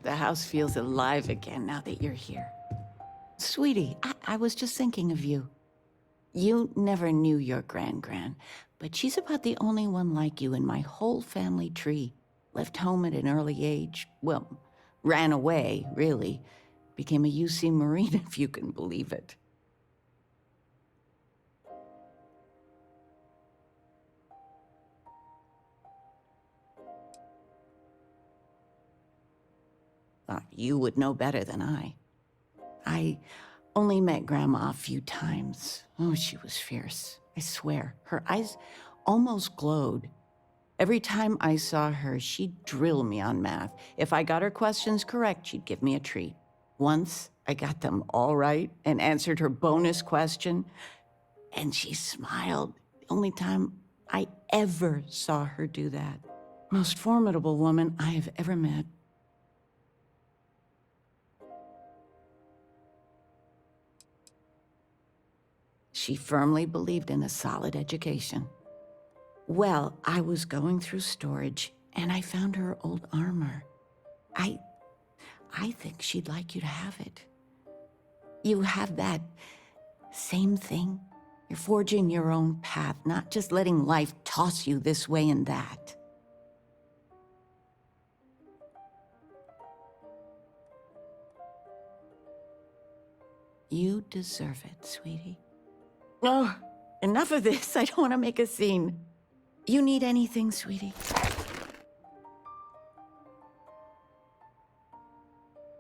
The house feels alive again now that you're here. Sweetie, I was just thinking of you. You never knew your gran-gran, but she's about the only one like you in my whole family tree. Left home at an early age. Well, ran away, really. Became a UC Marine, if you can believe it. You would know better than I. I only met Grandma a few times. Oh, she was fierce. I swear. Her eyes almost glowed. Every time I saw her, she'd drill me on math. If I got her questions correct, she'd give me a treat. Once, I got them all right and answered her bonus question, and she smiled. The only time I ever saw her do that. Most formidable woman I have ever met. She firmly believed in a solid education. Well, I was going through storage, and I found her old armor. I think she'd like you to have it. You have that same thing. You're forging your own path, not just letting life toss you this way and that. You deserve it, sweetie. Oh, enough of this. I don't want to make a scene. You need anything, sweetie?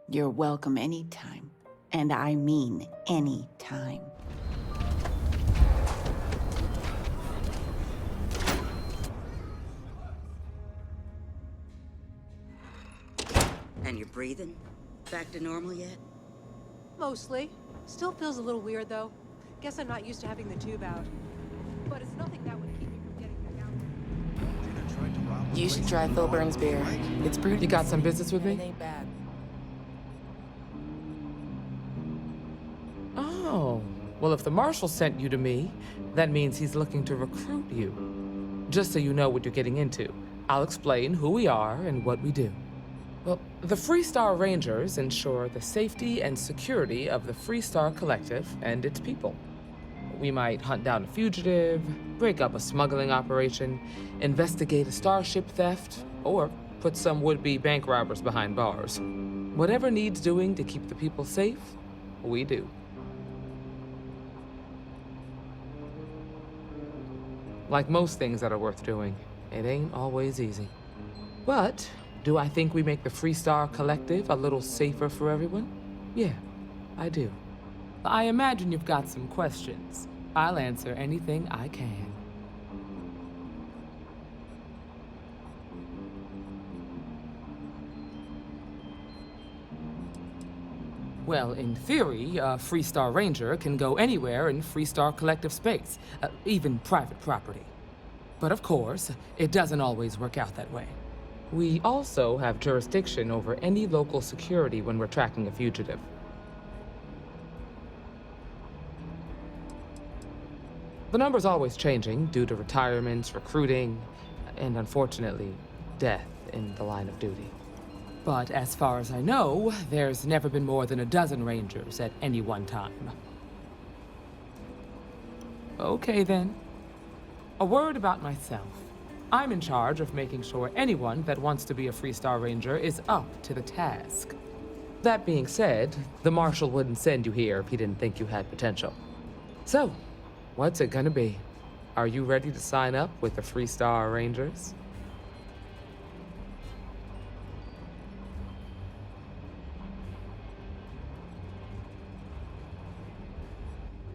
You're welcome anytime. And I mean anytime. And you're breathing? Back to normal yet? Mostly. Still feels a little weird, though. Guess I'm not used to having the tube out. But it's nothing that would keep me from getting back out. You should try Thilburn's beer. It's brewed. You got some business with It me? ain't bad. Oh. Well, if the marshal sent you to me, that means he's looking to recruit you. Just so you know what you're getting into, I'll explain who we are and what we do. Well, the Freestar Rangers ensure the safety and security of the Freestar Collective and its people. We might hunt down a fugitive, break up a smuggling operation, investigate a starship theft, or put some would-be bank robbers behind bars. Whatever needs doing to keep the people safe, we do. Like most things that are worth doing, it ain't always easy. But do I think we make the Freestar Collective a little safer for everyone? Yeah, I do. I imagine you've got some questions. I'll answer anything I can. Well, in theory, a Freestar Ranger can go anywhere in Freestar Collective space, even private property. But of course, it doesn't always work out that way. We also have jurisdiction over any local security when we're tracking a fugitive. The number's always changing due to retirements, recruiting, and unfortunately, death in the line of duty. But as far as I know, there's never been more than a dozen Rangers at any one time. Okay then. A word about myself. I'm in charge of making sure anyone that wants to be a Freestar Ranger is up to the task. That being said, the Marshal wouldn't send you here if he didn't think you had potential. So, what's it gonna be? Are you ready to sign up with the Freestar Rangers?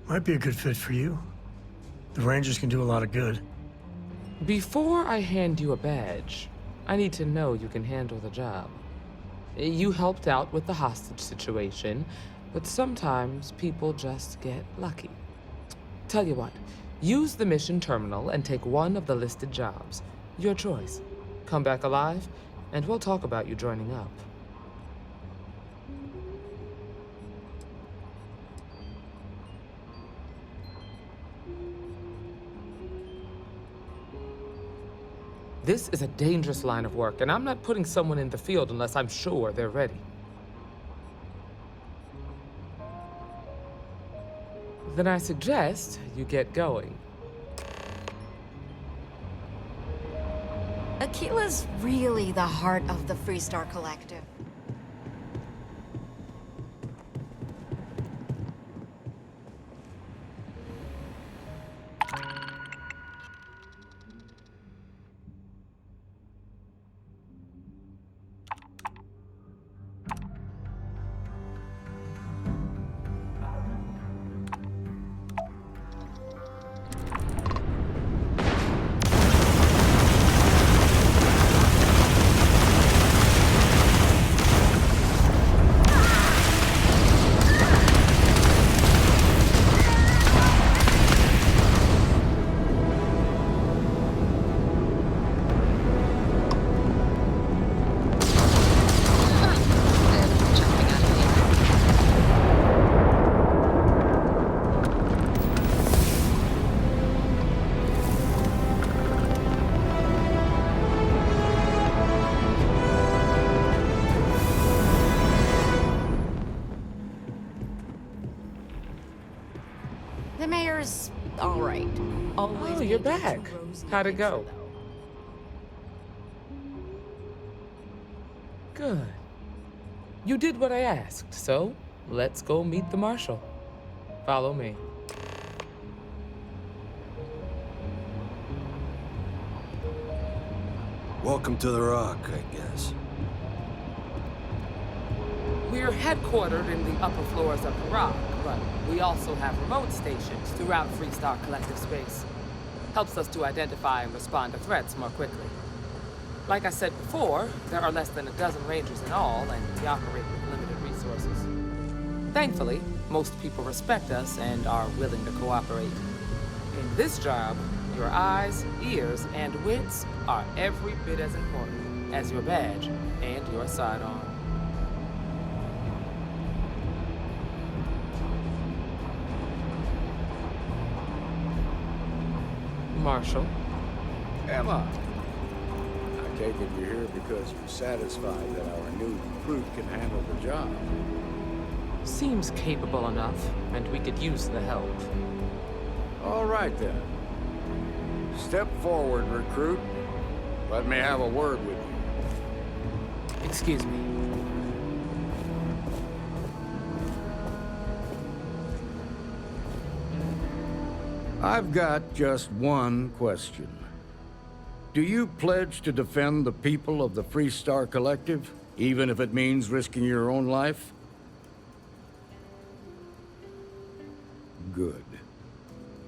Might be a good fit for you. The Rangers can do a lot of good. Before I hand you a badge, I need to know you can handle the job. You helped out with the hostage situation, but sometimes people just get lucky. Tell you what, use the mission terminal and take one of the listed jobs. Your choice. Come back alive, and we'll talk about you joining up. This is a dangerous line of work, and I'm not putting someone in the field unless I'm sure they're ready. Then I suggest you get going. Akila's really the heart of the Freestar Collective. The mayor's all right. Always Oh, you're maybe back. too rosy How'd it picture, go? though. Good. You did what I asked, so let's go meet the marshal. Follow me. Welcome to the Rock, I guess. We're headquartered in the upper floors of the Rock, but we also have remote stations throughout Freestar Collective space. Helps us to identify and respond to threats more quickly. Like I said before, there are less than a dozen rangers in all, and we operate with limited resources. Thankfully, most people respect us and are willing to cooperate. In this job, your eyes, ears, and wits are every bit as important as your badge and your sidearm. Marshal. Emma, I take it you're here because you're satisfied that our new recruit can handle the job. Seems capable enough, and we could use the help. All right, then. Step forward, recruit. Let me have a word with you. Excuse me. I've got just one question. Do you pledge to defend the people of the Freestar Collective, even if it means risking your own life? Good.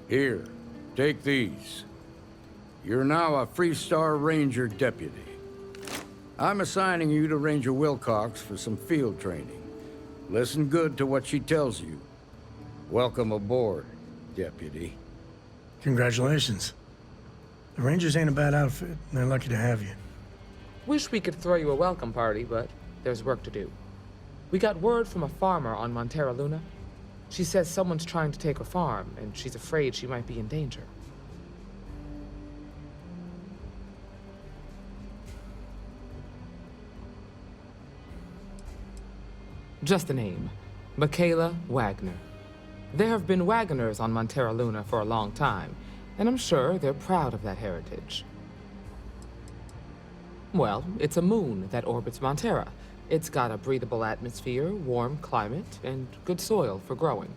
Here, take these. You're now a Freestar Ranger deputy. I'm assigning you to Ranger Wilcox for some field training. Listen good to what she tells you. Welcome aboard, deputy. Congratulations. The Rangers ain't a bad outfit, and they're lucky to have you. Wish we could throw you a welcome party, but there's work to do. We got word from a farmer on Montera Luna. She says someone's trying to take her farm, and she's afraid she might be in danger. Just a name. Michaela Wagner. There have been Wagoners on Montera Luna for a long time, and I'm sure they're proud of that heritage. Well, it's a moon that orbits Montera. It's got a breathable atmosphere, warm climate, and good soil for growing.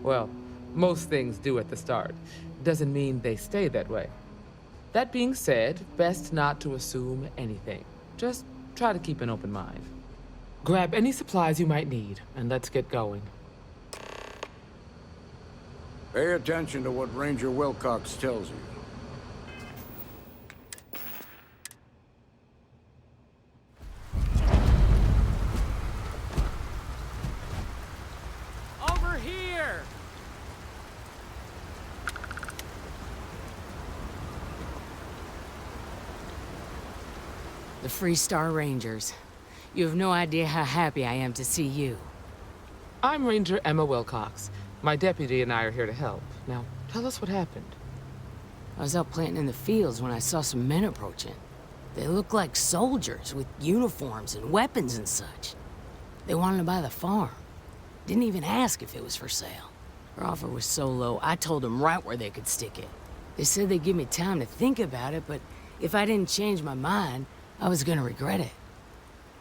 Well, most things do at the start. Doesn't mean they stay that way. That being said, best not to assume anything. Just try to keep an open mind. Grab any supplies you might need, and let's get going. Pay attention to what Ranger Wilcox tells you. Over here! The Freestar Rangers. You have no idea how happy I am to see you. I'm Ranger Emma Wilcox. My deputy and I are here to help. Now, tell us what happened. I was out planting in the fields when I saw some men approaching. They looked like soldiers with uniforms and weapons and such. They wanted to buy the farm. Didn't even ask if it was for sale. Their offer was so low, I told them right where they could stick it. They said they'd give me time to think about it, but if I didn't change my mind, I was gonna regret it.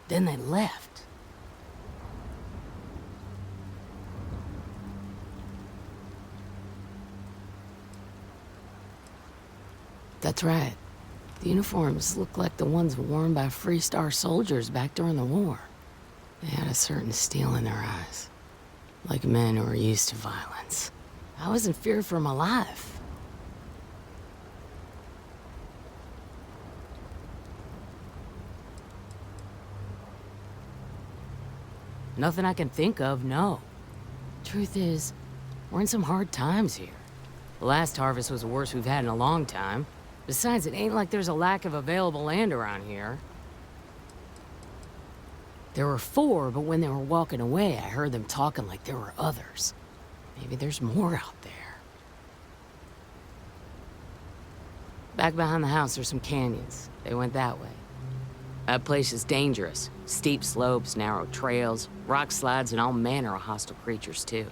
Then they left. That's right. The uniforms looked like the ones worn by Freestar soldiers back during the war. They had a certain steel in their eyes. Like men who were used to violence. I was in fear for my life. Nothing I can think of, no. Truth is, we're in some hard times here. The last harvest was the worst we've had in a long time. Besides, it ain't like there's a lack of available land around here. There were 4, but when they were walking away, I heard them talking like there were others. Maybe there's more out there. Back behind the house, there's some canyons. They went that way. That place is dangerous. Steep slopes, narrow trails, rock slides, and all manner of hostile creatures, too.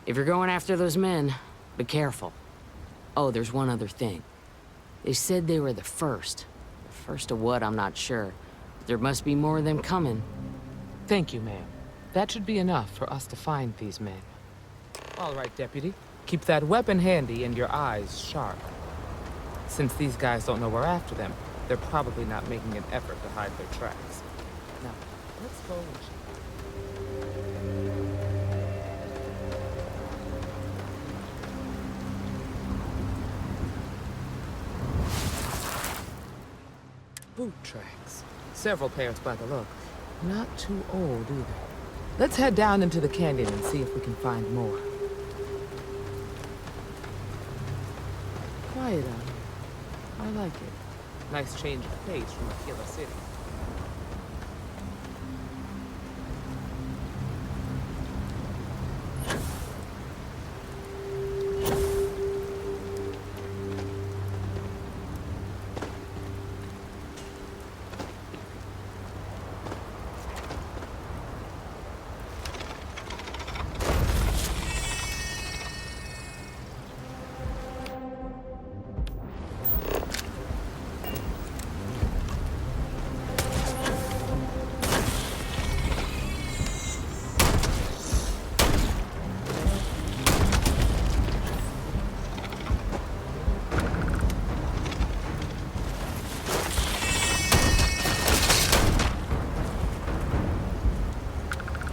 If you're going after those men, be careful. Oh, there's one other thing. They said they were the first. The first of what, I'm not sure. But there must be more of them coming. Thank you, ma'am. That should be enough for us to find these men. All right, Deputy. Keep that weapon handy and your eyes sharp. Since these guys don't know we're after them, they're probably not making an effort to hide their tracks. Now, let's go and check. Boot tracks. Several pairs by the look. Not too old either. Let's head down into the canyon and see if we can find more. Quiet out here. I like it. Nice change of pace from a killer city.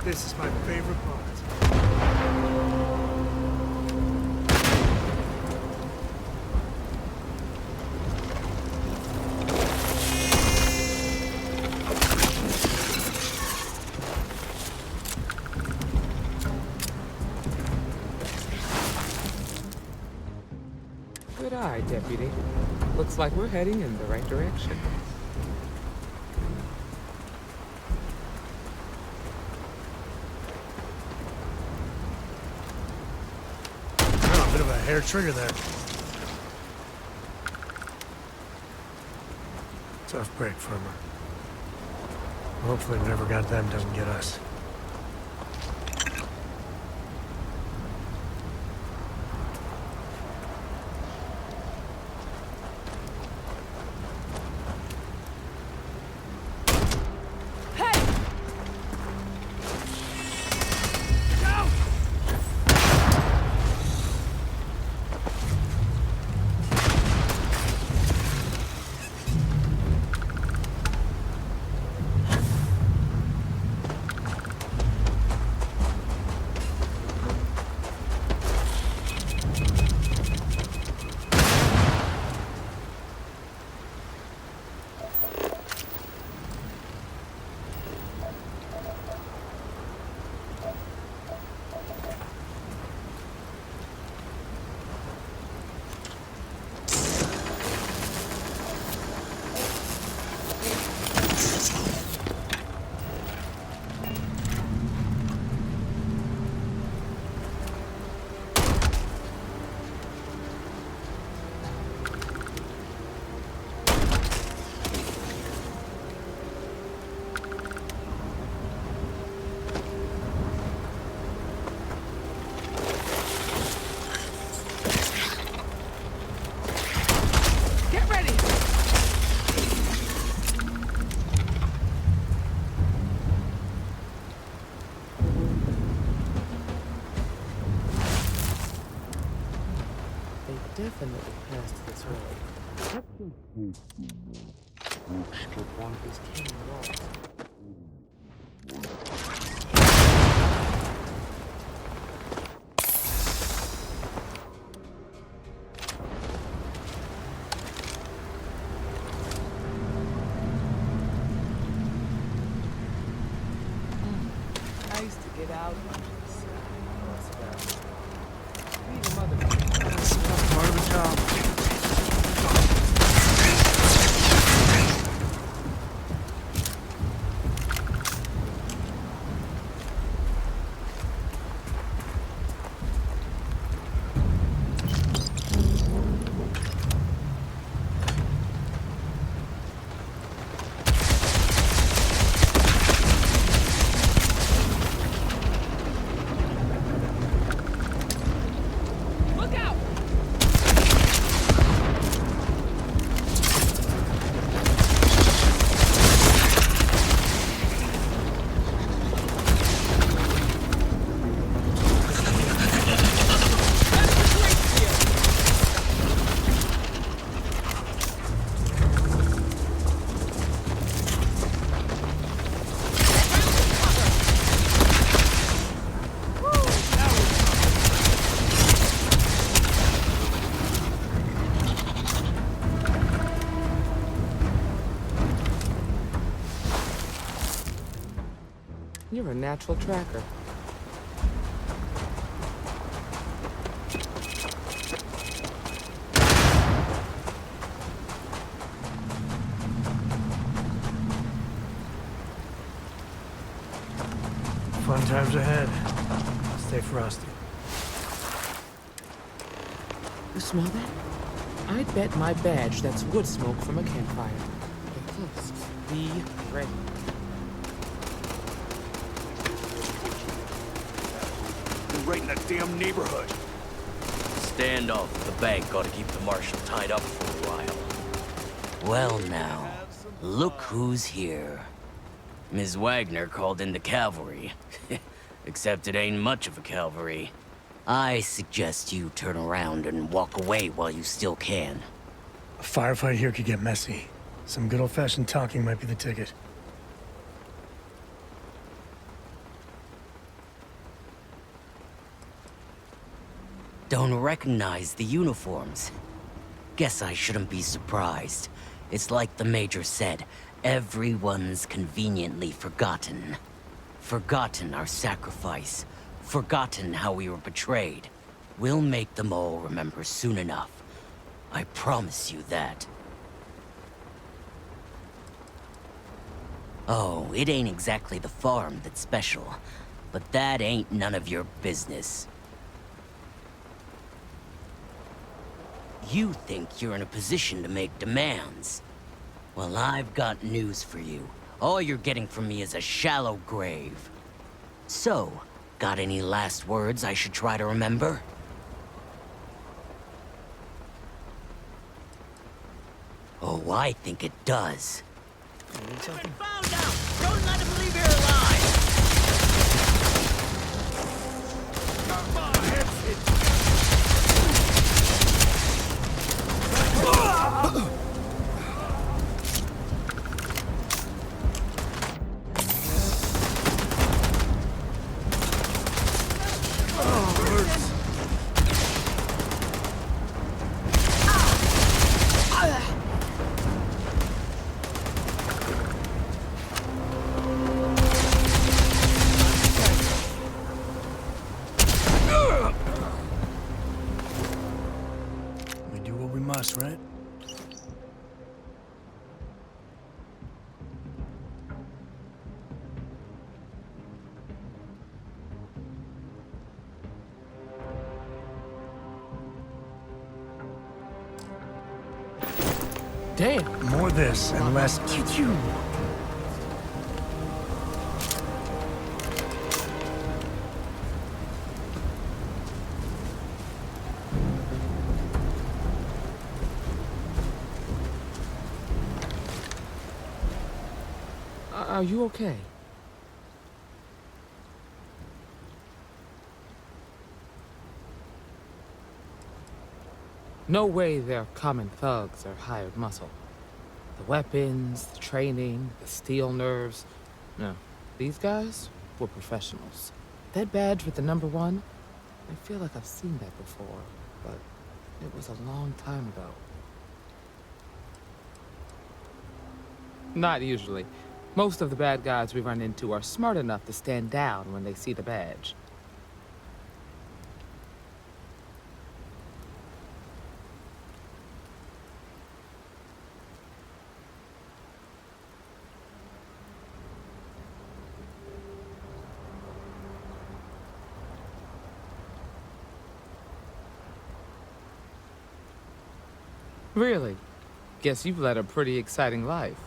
This is my favorite part. Good eye, Deputy. Looks like we're heading in the right direction. Oh, a bit of a hair trigger there. Tough break from her. Hopefully whatever got them doesn't get us. nothing that would pass this way. Strip one of these cane walls. I used to get out on this. Part of the job. You're a natural tracker. Fun times ahead. Stay frosty. You smell that? I bet my badge that's wood smoke from a campfire. Get close. Be ready. You're right in that damn neighborhood. Standoff at the bank ought to keep the marshal tied up for a while. Well now, look who's here. Ms. Wagner called in the cavalry. Except it ain't much of a cavalry. I suggest you turn around and walk away while you still can. A firefight here could get messy. Some good old-fashioned talking might be the ticket. Don't recognize the uniforms. Guess I shouldn't be surprised. It's like the Major said, everyone's conveniently forgotten. Forgotten our sacrifice. Forgotten how we were betrayed. We'll make them all remember soon enough. I promise you that. Oh, it ain't exactly the farm that's special, but that ain't none of your business. You think you're in a position to make demands. Well, I've got news for you. All you're getting from me is a shallow grave. So, got any last words I should try to remember? Oh, I think it does. Found out! Don't let him leave here alive! We do what we must, right? Damn. More of this and less choo-choo. Are you okay? No way they're common thugs or hired muscle. The weapons, the training, the steel nerves. No, these guys were professionals. That badge with the number 1, I feel like I've seen that before, but it was a long time ago. Not usually. Most of the bad guys we run into are smart enough to stand down when they see the badge. Really? Guess you've led a pretty exciting life.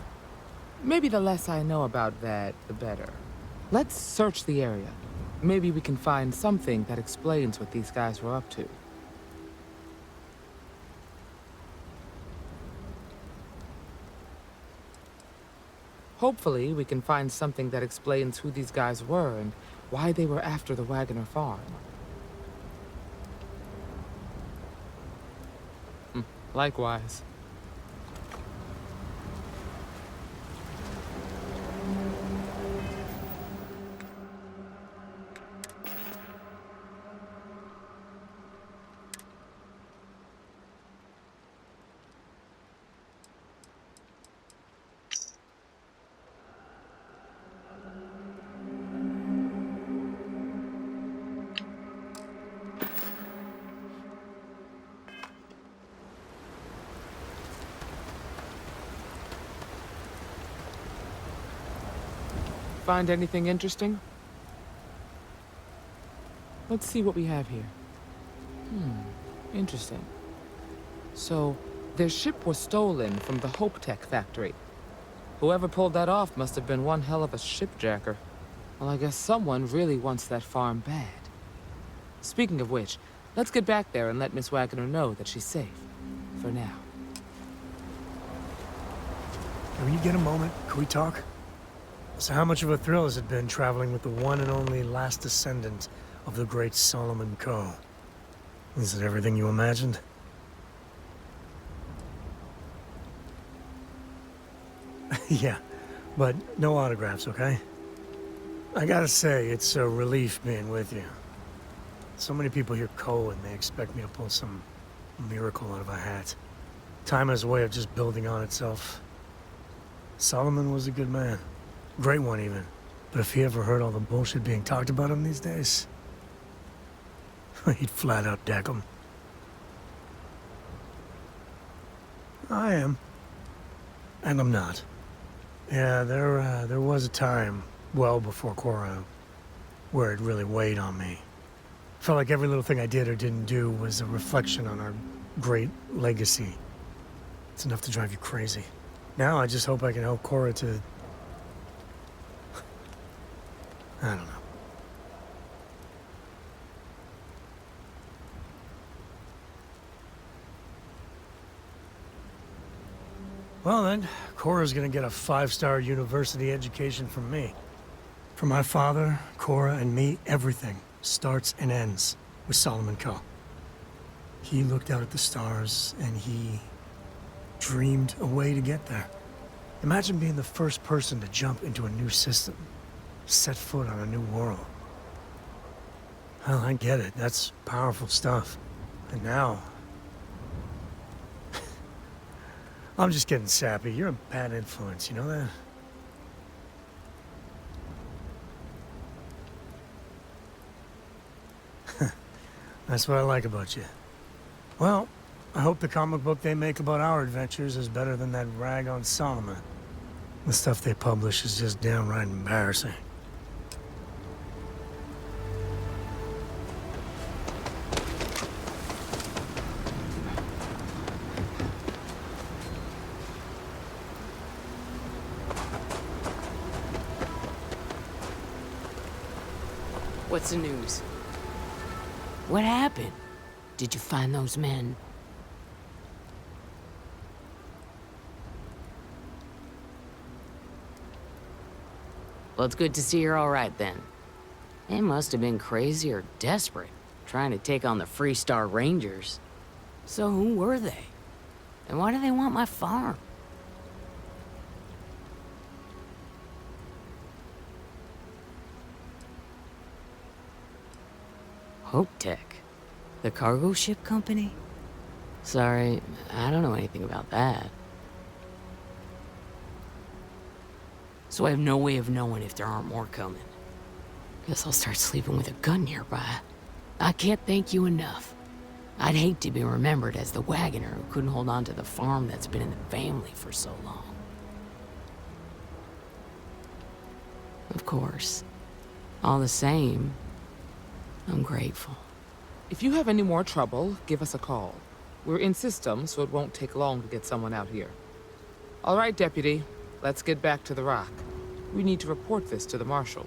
Maybe the less I know about that, the better. Let's search the area. Maybe we can find something that explains what these guys were up to. Hopefully, we can find something that explains who these guys were and why they were after the Wagner farm. Likewise. Find anything interesting? Let's see what we have here. Interesting. So, their ship was stolen from the Hope Tech factory. Whoever pulled that off must have been one hell of a shipjacker. Well, I guess someone really wants that farm bad. Speaking of which, let's get back there and let Miss Wagner know that she's safe. For now. When you get a moment, can we talk? So how much of a thrill has it been traveling with the one and only last descendant of the great Solomon Coe? Is it everything you imagined? Yeah, but no autographs, okay? I gotta say, it's a relief being with you. So many people hear Coe and they expect me to pull some miracle out of a hat. Time has a way of just building on itself. Solomon was a good man. Great one, even. But if he ever heard all the bullshit being talked about him these days, he'd flat out deck him. I am. And I'm not. Yeah, there was a time, well before Cora, where it really weighed on me. Felt like every little thing I did or didn't do was a reflection on our great legacy. It's enough to drive you crazy. Now I just hope I can help Cora to... I don't know. Well then, Cora's gonna get a 5-star university education from me. For my father, Cora, and me, everything starts and ends with Solomon Coe. He looked out at the stars, and he dreamed a way to get there. Imagine being the first person to jump into a new system, set foot on a new world. Well, I get it. That's powerful stuff. And now... I'm just getting sappy. You're a bad influence, you know that? That's what I like about you. Well, I hope the comic book they make about our adventures is better than that rag on Solomon. The stuff they publish is just downright embarrassing. What's the news? What happened? Did you find those men? Well, it's good to see you're all right then. They must have been crazy or desperate, trying to take on the Freestar Rangers. So who were they? And why do they want my farm? Hope Tech? The cargo ship company? Sorry, I don't know anything about that. So I have no way of knowing if there aren't more coming. Guess I'll start sleeping with a gun nearby. I can't thank you enough. I'd hate to be remembered as the wagoner who couldn't hold on to the farm that's been in the family for so long. Of course. All the same, I'm grateful. If you have any more trouble, give us a call. We're in system, so it won't take long to get someone out here. All right, Deputy. Let's get back to the rock. We need to report this to the Marshal.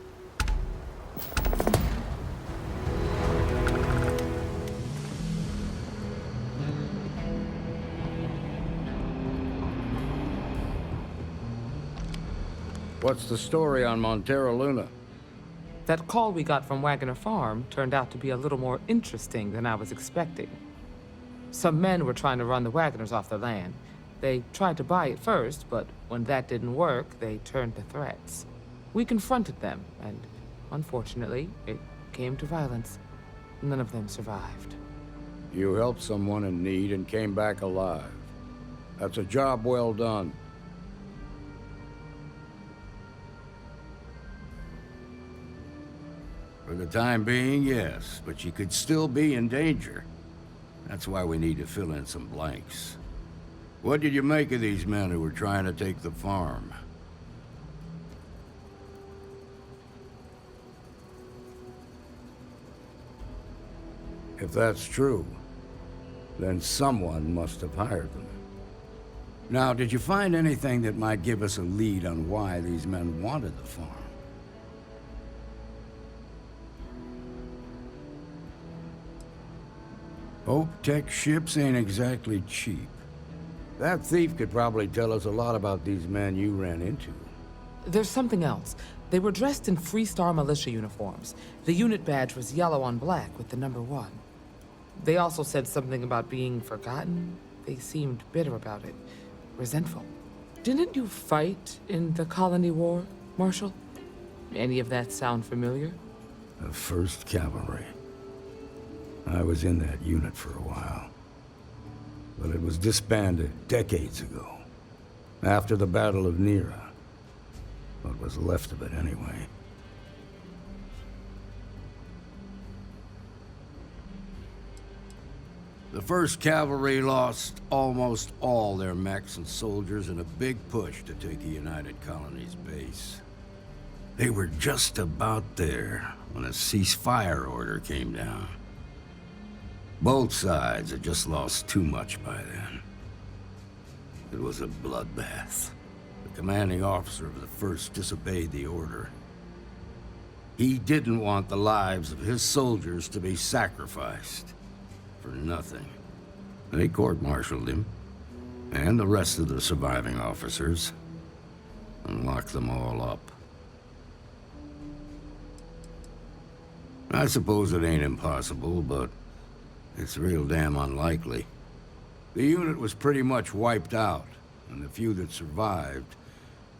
What's the story on Montero Luna? That call we got from Wagoner Farm turned out to be a little more interesting than I was expecting. Some men were trying to run the Wagoners off the land. They tried to buy it first, but when that didn't work, they turned to threats. We confronted them, and unfortunately, it came to violence. None of them survived. You helped someone in need and came back alive. That's a job well done. For the time being, yes, but you could still be in danger. That's why we need to fill in some blanks. What did you make of these men who were trying to take the farm? If that's true, then someone must have hired them. Now, did you find anything that might give us a lead on why these men wanted the farm? Hope Tech ships ain't exactly cheap. That thief could probably tell us a lot about these men you ran into. There's something else. They were dressed in Freestar militia uniforms. The unit badge was yellow on black with the number 1. They also said something about being forgotten. They seemed bitter about it, resentful. Didn't you fight in the Colony War, Marshal? Any of that sound familiar? The 1st Cavalry. I was in that unit for a while. But it was disbanded decades ago. After the Battle of Nera. What was left of it, anyway. The 1st Cavalry lost almost all their mechs and soldiers in a big push to take the United Colony's base. They were just about there when a ceasefire order came down. Both sides had just lost too much by then. It was a bloodbath. The commanding officer of the 1st disobeyed the order. He didn't want the lives of his soldiers to be sacrificed for nothing. They court-martialed him, and the rest of the surviving officers, and locked them all up. I suppose it ain't impossible, but it's real damn unlikely. The unit was pretty much wiped out, and the few that survived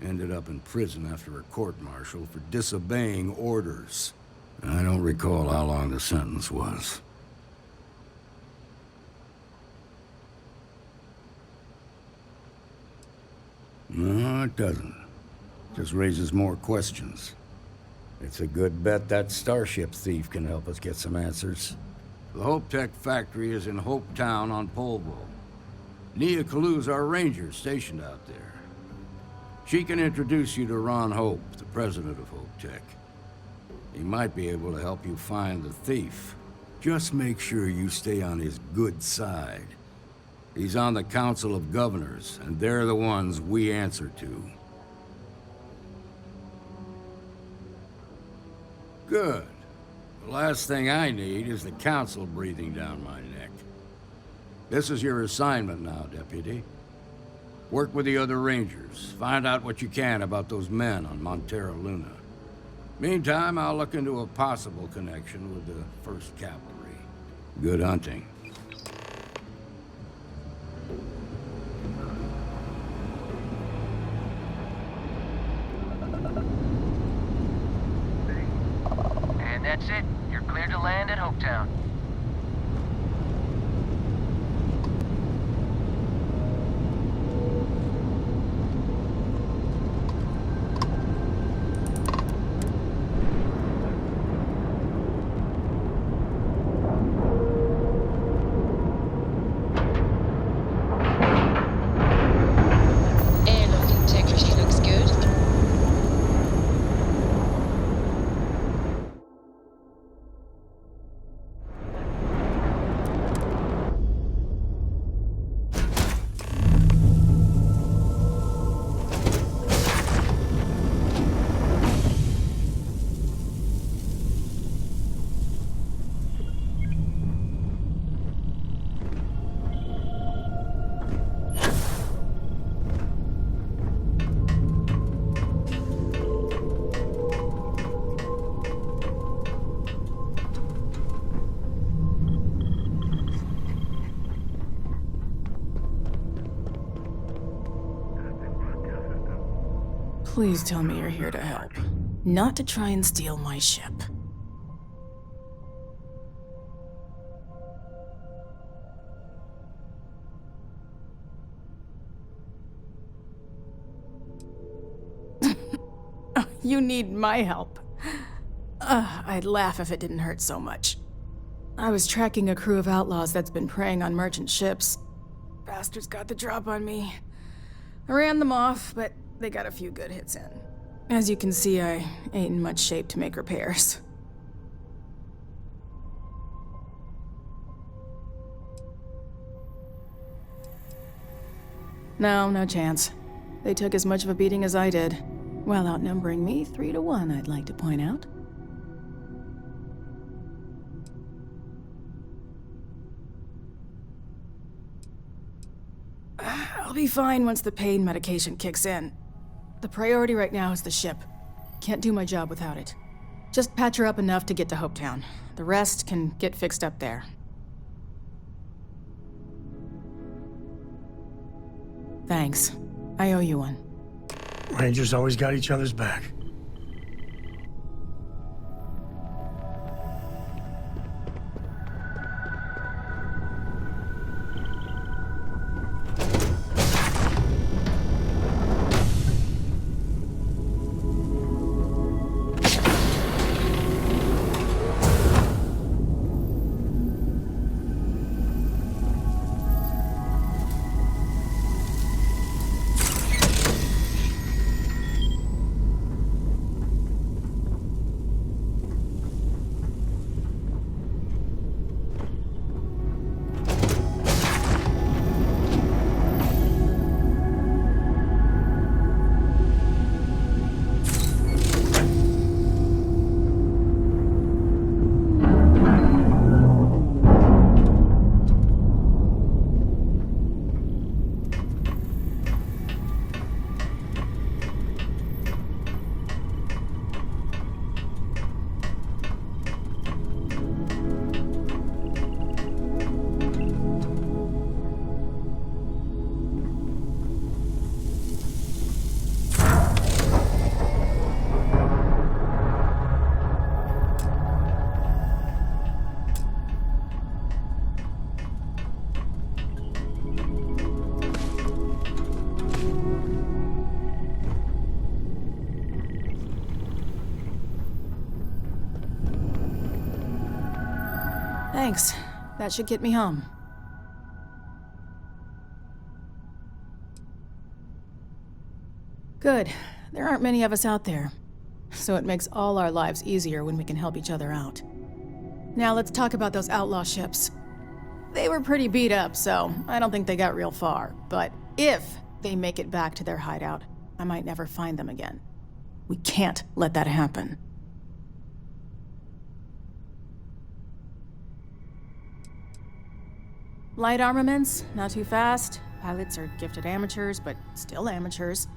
ended up in prison after a court-martial for disobeying orders. I don't recall how long the sentence was. No, it doesn't. Just raises more questions. It's a good bet that starship thief can help us get some answers. The Hope Tech factory is in Hope Town on Polvo. Nia Kalu's our ranger stationed out there. She can introduce you to Ron Hope, the president of Hope Tech. He might be able to help you find the thief. Just make sure you stay on his good side. He's on the Council of Governors, and they're the ones we answer to. Good. The last thing I need is the Council breathing down my neck. This is your assignment now, Deputy. Work with the other Rangers. Find out what you can about those men on Montero Luna. Meantime, I'll look into a possible connection with the 1st Cavalry. Good hunting. That's it. You're cleared to land at Hopetown. Airlock integrity looks good. Please tell me you're here to help. Not to try and steal my ship. You need my help. I'd laugh if it didn't hurt so much. I was tracking a crew of outlaws that's been preying on merchant ships. Bastards got the drop on me. I ran them off, but they got a few good hits in. As you can see, I ain't in much shape to make repairs. No chance. They took as much of a beating as I did, while outnumbering me 3-1, I'd like to point out. I'll be fine once the pain medication kicks in. The priority right now is the ship. Can't do my job without it. Just patch her up enough to get to Hopetown. The rest can get fixed up there. Thanks. I owe you one. Rangers always got each other's back. Thanks. That should get me home. Good. There aren't many of us out there. So it makes all our lives easier when we can help each other out. Now let's talk about those outlaw ships. They were pretty beat up, so I don't think they got real far. But if they make it back to their hideout, I might never find them again. We can't let that happen. Light armaments, not too fast. Pilots are gifted amateurs, but still amateurs.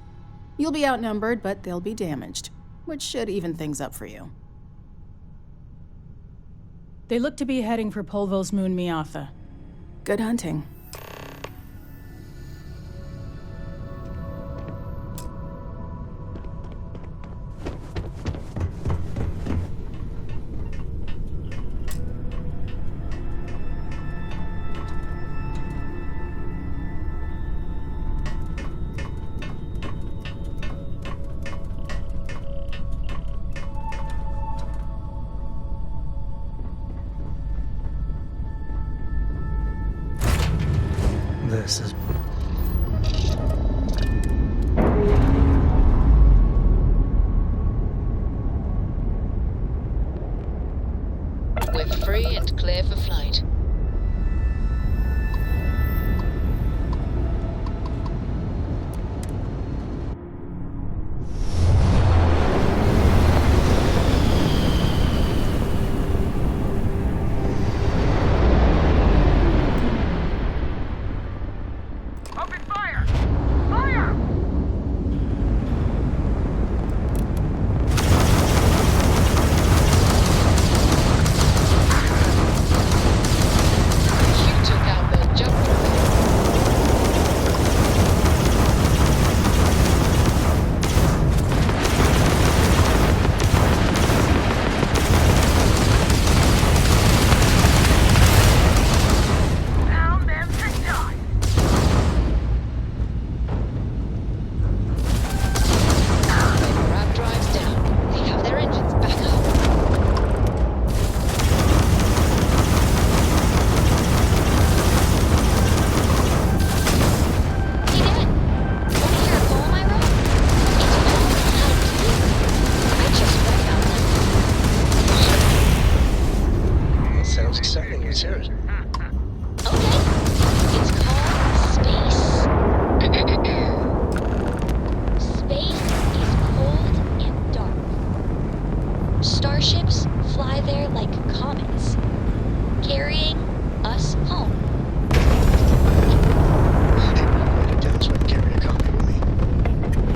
You'll be outnumbered, but they'll be damaged, which should even things up for you. They look to be heading for Polvo's moon Miatha. Good hunting. This is... We're free and clear for flight. Open fire! Fire! You took out the jumper. Down them TikTok! Wrap drives down. They have their engines back up. Hey, Dad. Wanna hear a poem I wrote? It's all about how to be. I just read about them. That sounds exciting. Let's hear it. Okay. It's called space. Space is cold and dark. Starships fly there like comets, carrying us home. Dennis would carry a copy with me.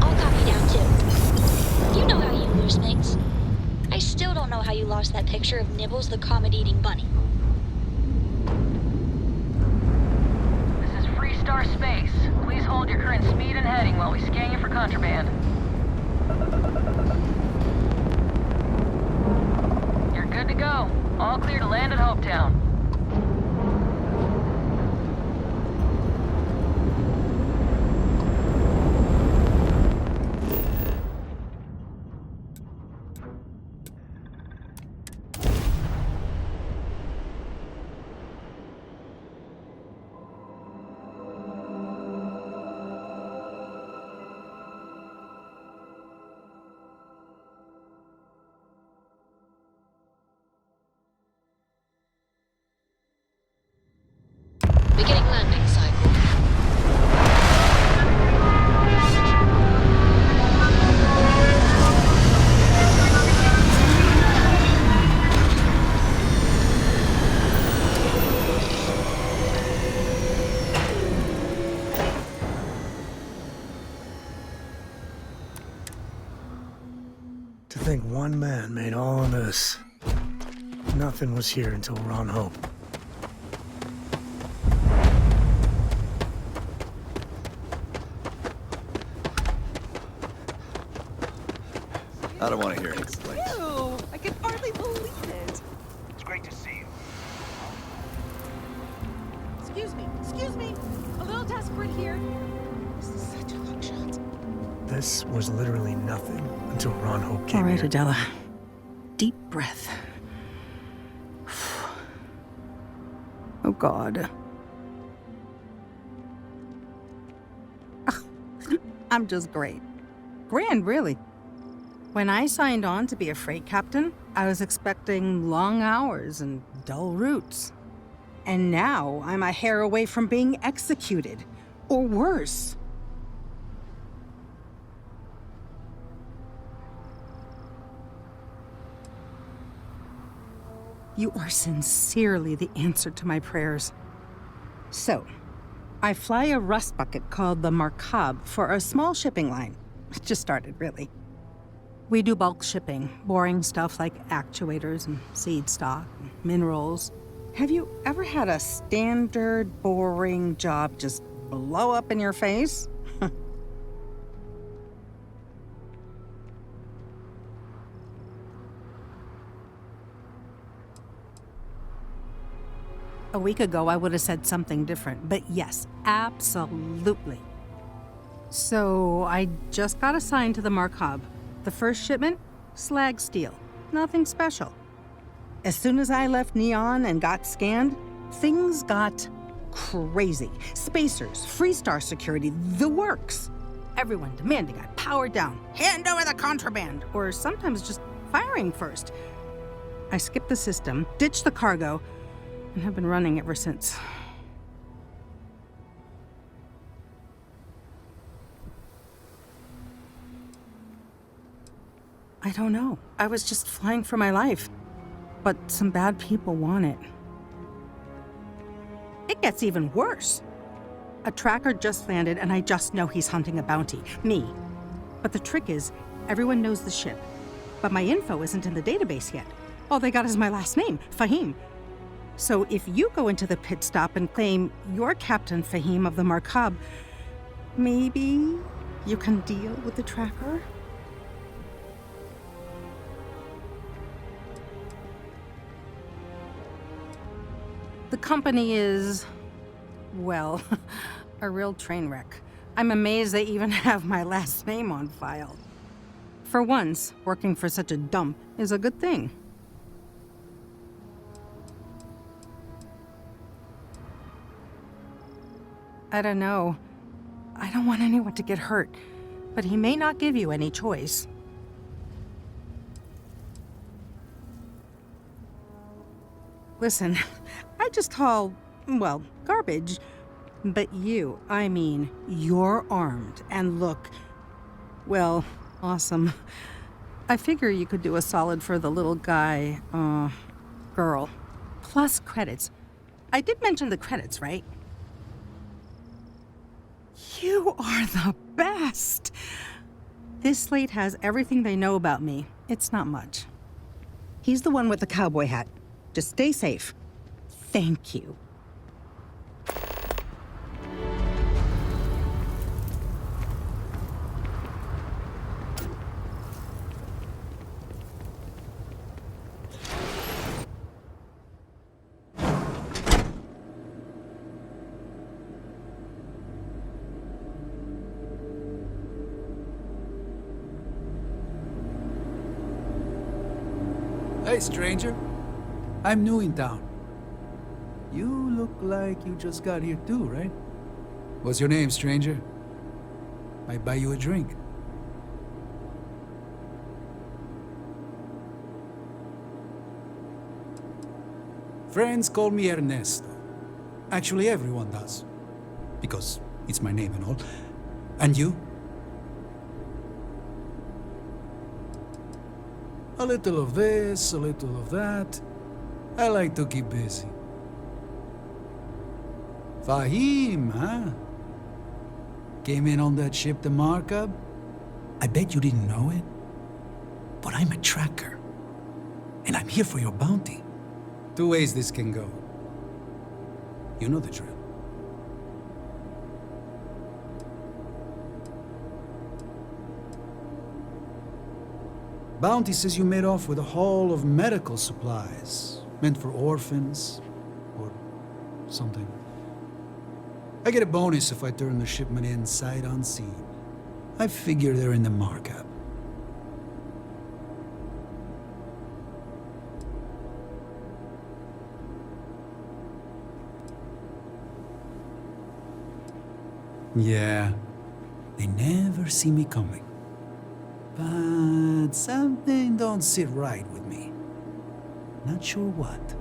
I'll copy down too. You know how you lose things. I still don't know how you lost that picture of Nibbles the comet-eating bunny. This is Freestar Space. Please hold your current speed and heading while we scan you for contraband. You're good to go. All clear to land at Hopetown. Beginning landing cycle. To think one man made all of this. Nothing was here until we're on Hope. I don't want to hear any complaints. Ew, I can hardly believe it. It's great to see you. Excuse me. A little desperate here. This is such a long shot. This was literally nothing until Ron Hope came All right, here. Adela. Deep breath. Oh, God. I'm just great. Grand, really. When I signed on to be a freight captain, I was expecting long hours and dull routes. And now I'm a hair away from being executed, or worse. You are sincerely the answer to my prayers. So, I fly a rust bucket called the Markab for a small shipping line. It just started, really. We do bulk shipping, boring stuff like actuators and seed stock, and minerals. Have you ever had a standard, boring job just blow up in your face? A week ago, I would have said something different, but yes, absolutely. So, I just got assigned to the Markab. The first shipment? Slag steel. Nothing special. As soon as I left Neon and got scanned, things got crazy. Spacers, Freestar security, the works. Everyone demanding I power down, hand over the contraband, or sometimes just firing first. I skipped the system, ditched the cargo, and have been running ever since. I don't know. I was just flying for my life. But some bad people want it. It gets even worse. A tracker just landed and I just know he's hunting a bounty. Me. But the trick is, everyone knows the ship. But my info isn't in the database yet. All they got is my last name, Fahim. So if you go into the pit stop and claim you're Captain Fahim of the Markab, maybe you can deal with the tracker? The company is, well, a real train wreck. I'm amazed they even have my last name on file. For once, working for such a dump is a good thing. I don't know. I don't want anyone to get hurt, but he may not give you any choice. Listen, I just haul, well, garbage. But you, I mean, you're armed and look, well, awesome. I figure you could do a solid for the little guy, girl. Plus credits. I did mention the credits, right? You are the best! This slate has everything they know about me. It's not much. He's the one with the cowboy hat. Just stay safe. Thank you. Hey, stranger. I'm new in town. You look like you just got here too, right? What's your name, stranger? Might buy you a drink. Friends call me Ernesto. Actually, everyone does. Because it's my name and all. And you? A little of this, a little of that. I like to keep busy. Fahim, huh? Came in on that ship, the Markab? I bet you didn't know it. But I'm a tracker. And I'm here for your bounty. Two ways this can go. You know the drill. Bounty says you made off with a haul of medical supplies, meant for orphans, or something. I get a bonus if I turn the shipment in sight unseen. I figure they're in the Markab. Yeah, they never see me coming. But something don't sit right with me. Not sure what.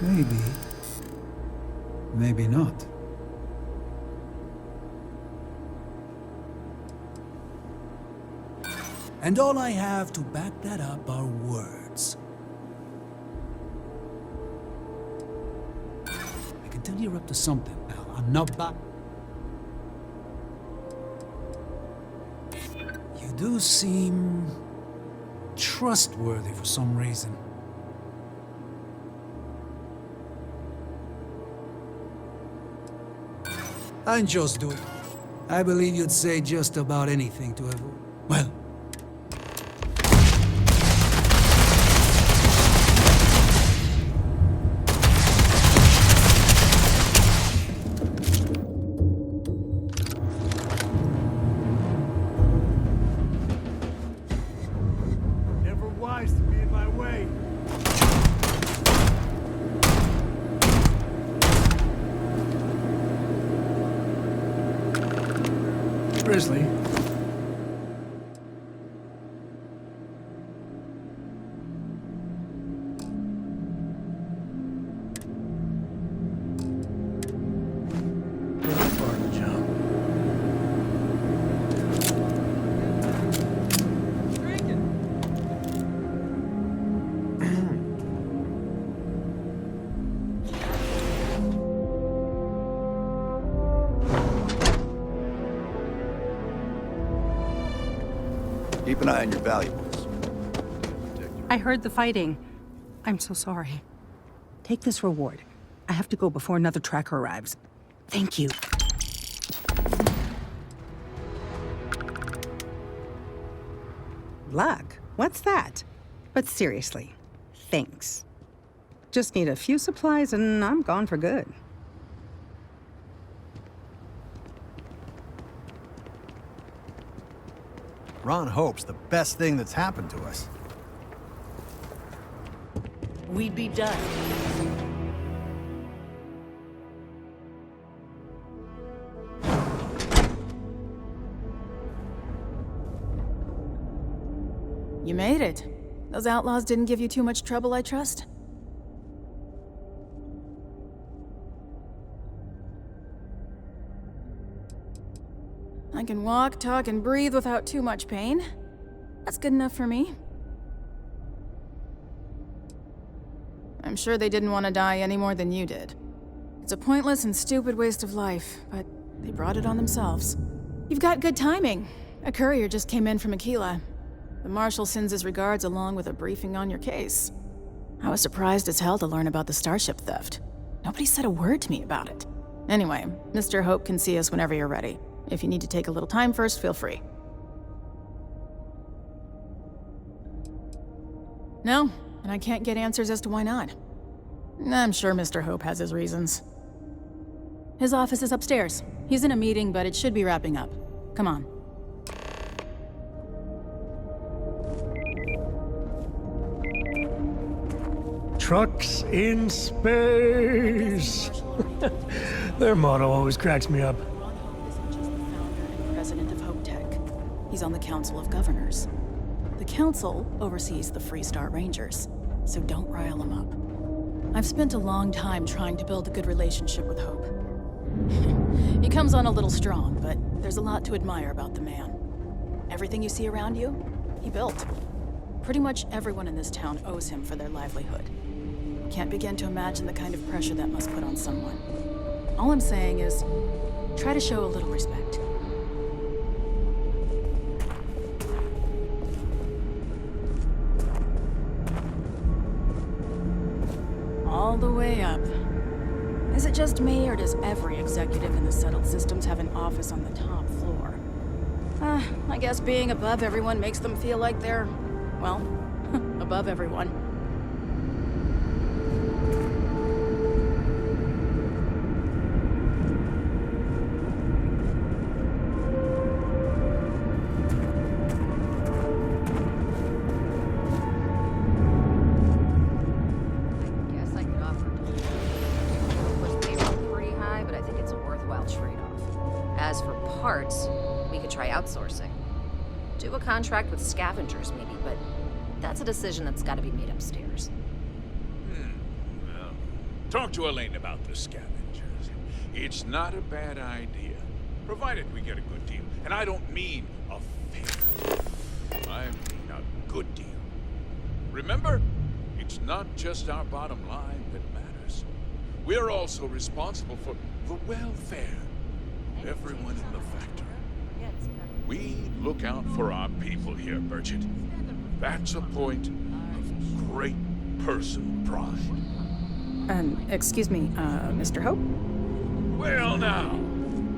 Maybe. Maybe not. And all I have to back that up are words. Tell you're up to something, pal. I'm not back. You do seem trustworthy for some reason. I'm just doing. I believe you'd say just about anything to ever. Well. Grizzly. Keep an eye on your valuables. I heard the fighting. I'm so sorry. Take this reward. I have to go before another tracker arrives. Thank you. Luck? What's that? But seriously, thanks. Just need a few supplies and I'm gone for good. Ron Hope's the best thing that's happened to us. We'd be done. You made it. Those outlaws didn't give you too much trouble, I trust? I can walk, talk, and breathe without too much pain. That's good enough for me. I'm sure they didn't want to die any more than you did. It's a pointless and stupid waste of life, but they brought it on themselves. You've got good timing. A courier just came in from Aquila. The Marshal sends his regards along with a briefing on your case. I was surprised as hell to learn about the starship theft. Nobody said a word to me about it. Anyway, Mr. Hope can see us whenever you're ready. If you need to take a little time first, feel free. No, and I can't get answers as to why not. I'm sure Mr. Hope has his reasons. His office is upstairs. He's in a meeting, but it should be wrapping up. Come on. Trucks in space. Their motto always cracks me up. Ron Hope isn't just the founder and president of Hope Tech. He's on the Council of Governors. The Council oversees the Freestar Rangers, so don't rile him up. I've spent a long time trying to build a good relationship with Hope. He comes on a little strong, but there's a lot to admire about the man. Everything you see around you, he built. Pretty much everyone in this town owes him for their livelihood. Can't begin to imagine the kind of pressure that must put on someone. All I'm saying is, try to show a little respect. All the way up. Is it just me, or does every executive in the settled systems have an office on the top floor? I guess being above everyone makes them feel like they're, well, above everyone. Guess I could offer to push payroll pretty high, but I think it's a worthwhile trade-off. As for parts, we could try outsourcing. Do a contract with scavengers, maybe, but that's a decision that's got to be made upstairs. Well, talk to Elaine about the scavengers. It's not a bad idea, provided we get a good deal. And I don't mean a fair deal. I mean a good deal. Remember, it's not just our bottom line that matters. We're also responsible for the welfare of everyone in the factory. We look out for our people here, Bridget. That's a point of great personal pride. Excuse me, Mr. Hope? Well now,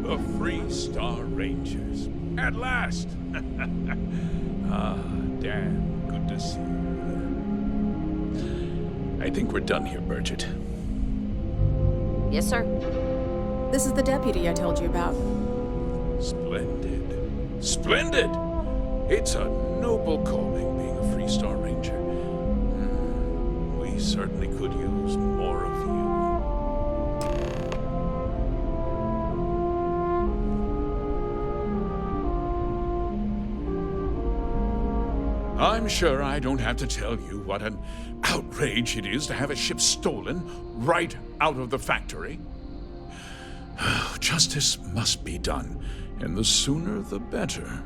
the Freestar Rangers. At last! Ah, Dan, good to see you. I think we're done here, Bridget. Yes, sir. This is the deputy I told you about. Splendid. Splendid! It's a noble calling being a Freestar Ranger. We certainly could use more of you. I'm sure I don't have to tell you what an outrage it is to have a ship stolen right out of the factory. Justice must be done, and the sooner the better.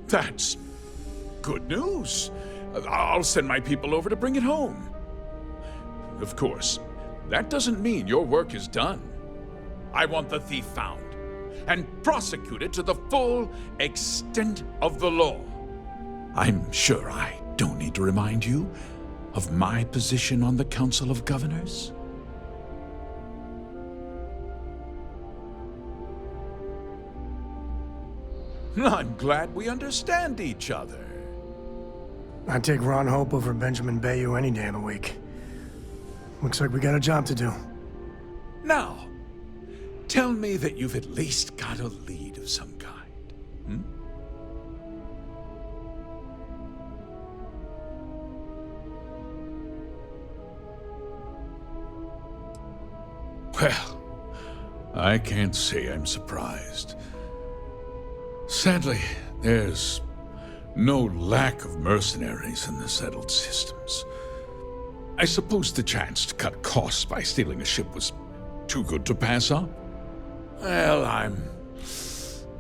That's good news. I'll send my people over to bring it home. Of course, that doesn't mean your work is done. I want the thief found and prosecuted to the full extent of the law. I'm sure I don't need to remind you of my position on the Council of Governors. I'm glad we understand each other. I'd take Ron Hope over Benjamin Bayou any day of the week. Looks like we got a job to do. Now, tell me that you've at least got a lead of some kind. Hmm? Well, I can't say I'm surprised. Sadly, there's no lack of mercenaries in the settled systems. I suppose the chance to cut costs by stealing a ship was too good to pass up. Well, I'm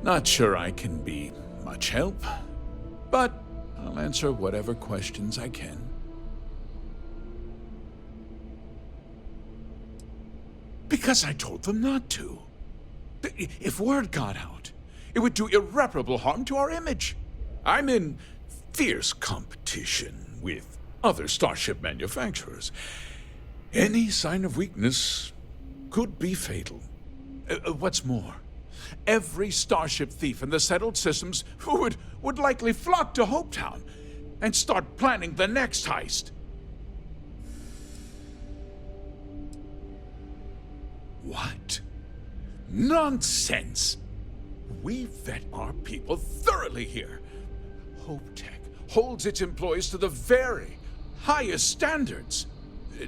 not sure I can be much help, but I'll answer whatever questions I can. Because I told them not to. If word got out, it would do irreparable harm to our image. I'm in fierce competition with other starship manufacturers. Any sign of weakness could be fatal. What's more, every starship thief in the settled systems would likely flock to Hopetown and start planning the next heist. What? Nonsense! We vet our people thoroughly here. HopeTech holds its employees to the very highest standards.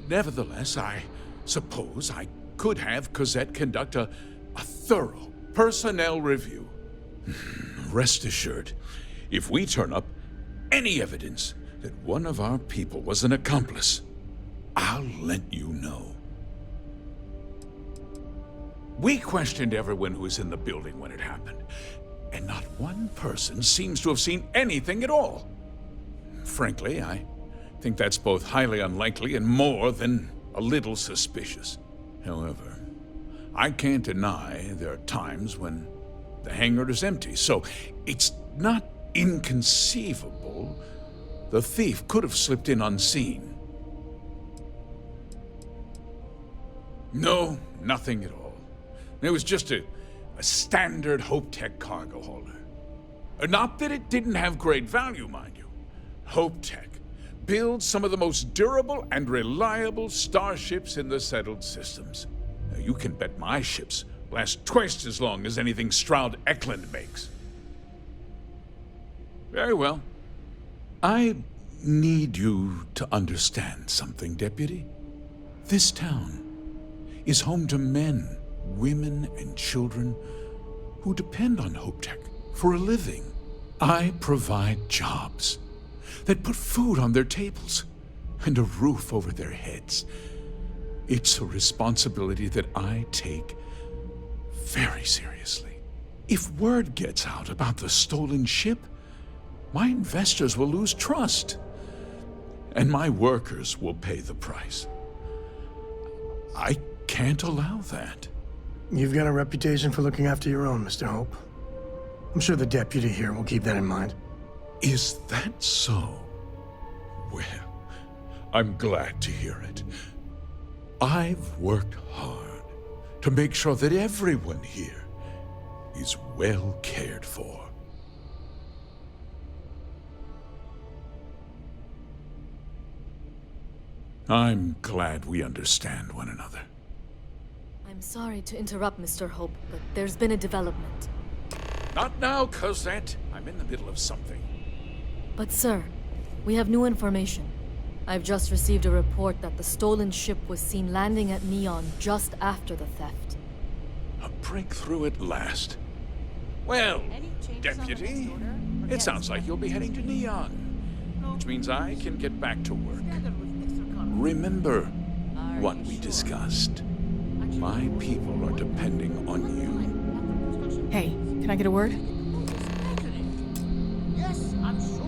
Nevertheless, I suppose I could have Cosette conduct a thorough personnel review. Rest assured, if we turn up any evidence that one of our people was an accomplice, I'll let you know. We questioned everyone who was in the building when it happened, and not one person seems to have seen anything at all. Frankly, I think that's both highly unlikely and more than a little suspicious. However, I can't deny there are times when the hangar is empty, so it's not inconceivable the thief could have slipped in unseen. No, nothing at all. It was just a standard HopeTech cargo holder. Not that it didn't have great value, mind you. HopeTech builds some of the most durable and reliable starships in the settled systems. Now, you can bet my ships last twice as long as anything Stroud Eklund makes. Very well. I need you to understand something, Deputy. This town is home to men, women, and children who depend on HopeTech for a living. I provide jobs that put food on their tables and a roof over their heads. It's a responsibility that I take very seriously. If word gets out about the stolen ship, my investors will lose trust, and my workers will pay the price. I can't allow that. You've got a reputation for looking after your own, Mr. Hope. I'm sure the deputy here will keep that in mind. Is that so? Well, I'm glad to hear it. I've worked hard to make sure that everyone here is well cared for. I'm glad we understand one another. I'm sorry to interrupt, Mr. Hope, but there's been a development. Not now, Cosette. I'm in the middle of something. But sir, we have new information. I've just received a report that the stolen ship was seen landing at Neon just after the theft. break through at last. Well, Deputy, it sounds like you'll be heading to Neon, which means I can get back to work. Remember what we discussed. My people are depending on you. Hey, can I get a word? Yes, I'm sure.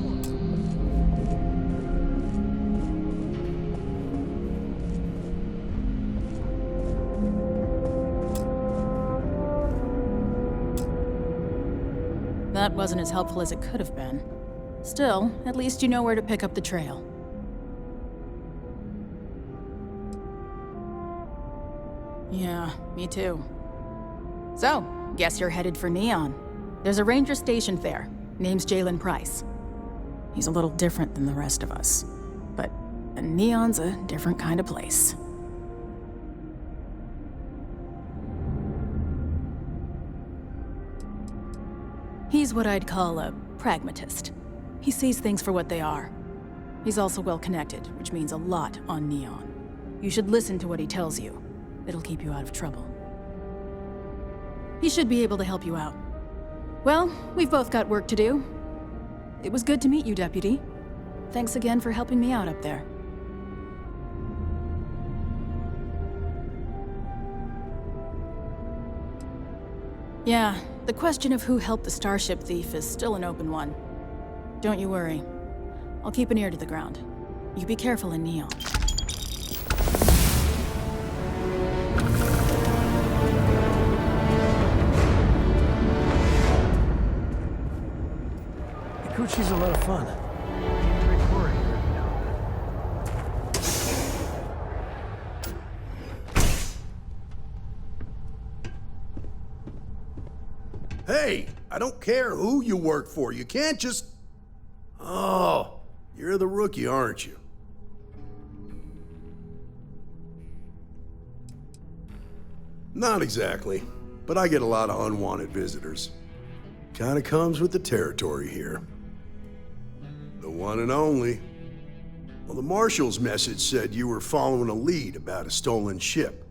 That wasn't as helpful as it could have been. Still, at least you know where to pick up the trail. Yeah, me too. So, guess you're headed for Neon. There's a ranger stationed there. Name's Jalen Price. He's a little different than the rest of us. But Neon's a different kind of place. He's what I'd call a pragmatist. He sees things for what they are. He's also well connected, which means a lot on Neon. You should listen to what he tells you. It'll keep you out of trouble. He should be able to help you out. Well, we've both got work to do. It was good to meet you, Deputy. Thanks again for helping me out up there. Yeah, the question of who helped the Starship thief is still an open one. Don't you worry. I'll keep an ear to the ground. You be careful in Neon. Ikuchi's a lot of fun. Hey, I don't care who you work for. You can't just... Oh, you're the rookie, aren't you? Not exactly, but I get a lot of unwanted visitors. Kinda comes with the territory here. The one and only. Well, the Marshal's message said you were following a lead about a stolen ship.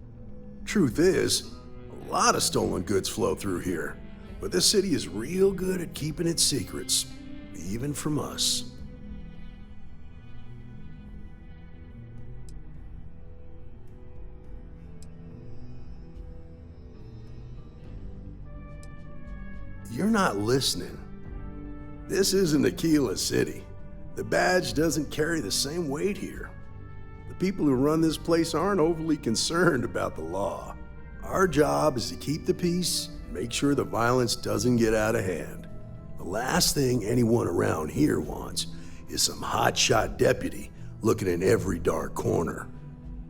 Truth is, a lot of stolen goods flow through here. But this city is real good at keeping its secrets, even from us. You're not listening. This isn't Aquila City. The badge doesn't carry the same weight here. The people who run this place aren't overly concerned about the law. Our job is to keep the peace, make sure the violence doesn't get out of hand. The last thing anyone around here wants is some hotshot deputy looking in every dark corner.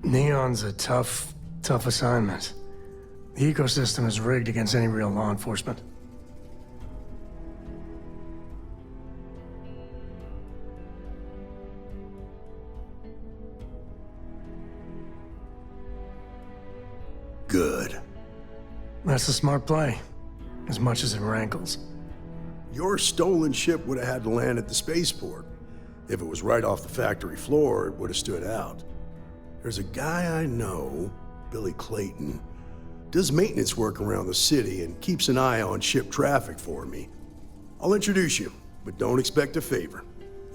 Neon's a tough assignment. The ecosystem is rigged against any real law enforcement. Good. That's a smart play, as much as it rankles. Your stolen ship would have had to land at the spaceport. If it was right off the factory floor, it would have stood out. There's a guy I know, Billy Clayton, does maintenance work around the city and keeps an eye on ship traffic for me. I'll introduce you, but don't expect a favor.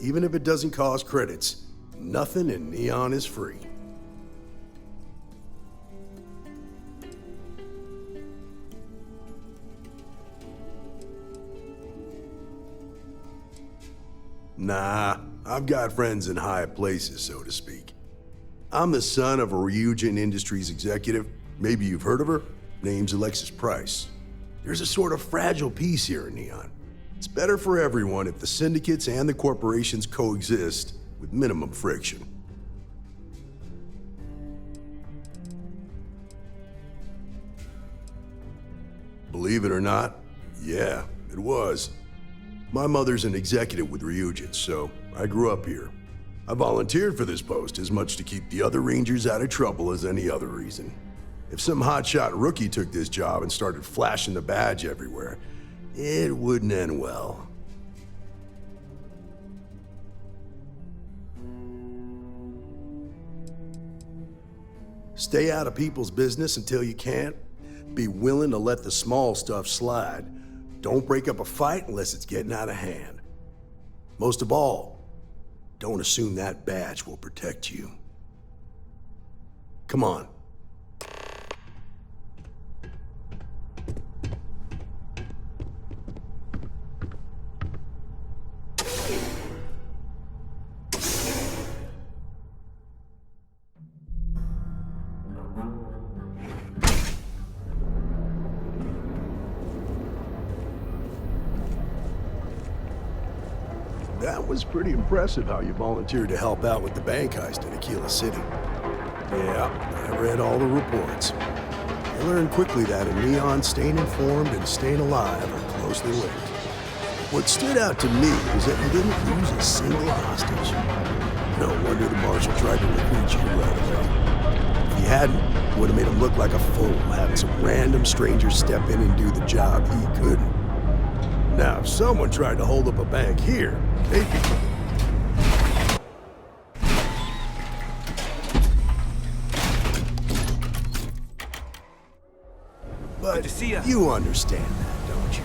Even if it doesn't cause credits, nothing in Neon is free. Nah, I've got friends in high places, so to speak. I'm the son of a Ryujin Industries executive. Maybe you've heard of her. Name's Alexis Price. There's a sort of fragile peace here in Neon. It's better for everyone if the syndicates and the corporations coexist with minimum friction. Believe it or not, yeah, it was. My mother's an executive with Ryujin, so I grew up here. I volunteered for this post as much to keep the other Rangers out of trouble as any other reason. If some hotshot rookie took this job and started flashing the badge everywhere, it wouldn't end well. Stay out of people's business until you can't. Be willing to let the small stuff slide. Don't break up a fight unless it's getting out of hand. Most of all, don't assume that badge will protect you. Come on. That was pretty impressive how you volunteered to help out with the bank heist in Aquila City. Yeah, I read all the reports. I learned quickly that in Neon, staying informed and staying alive are closely linked. What stood out to me was that you didn't lose a single hostage. No wonder the Marshal tried to recruit you right away. If he hadn't, it would have made him look like a fool, having some random stranger step in and do the job he couldn't. Now, if someone tried to hold up a bank here, they'd be... But you understand that, don't you?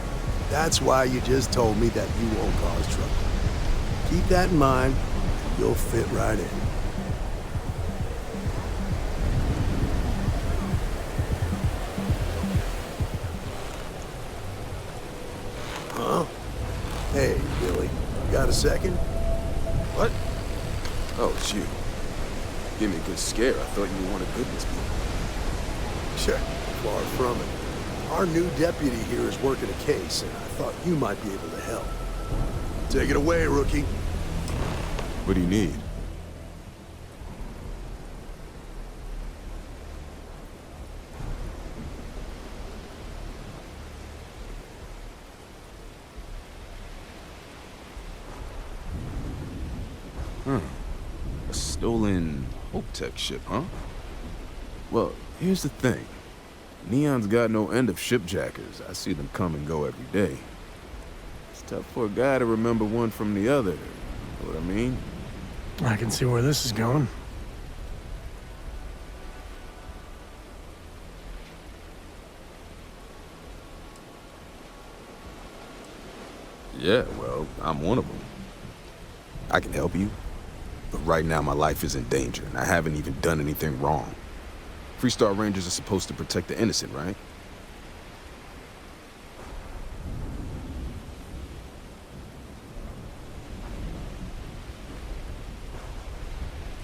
That's why you just told me that you won't cause trouble. Keep that in mind, and you'll fit right in. Huh? Hey, Billy. Got a second? What? Oh, it's you. Give me a good scare. I thought you were one of Goodman's people. Sure, far from it. Our new deputy here is working a case, and I thought you might be able to help. Take it away, rookie. What do you need? A stolen Hope Tech ship, huh? Well, here's the thing. Neon's got no end of shipjackers. I see them come and go every day. It's tough for a guy to remember one from the other. You know what I mean? I can see where this is going. Yeah, well, I'm one of them. I can help you, but right now my life is in danger, and I haven't even done anything wrong. Freestar Rangers are supposed to protect the innocent, right?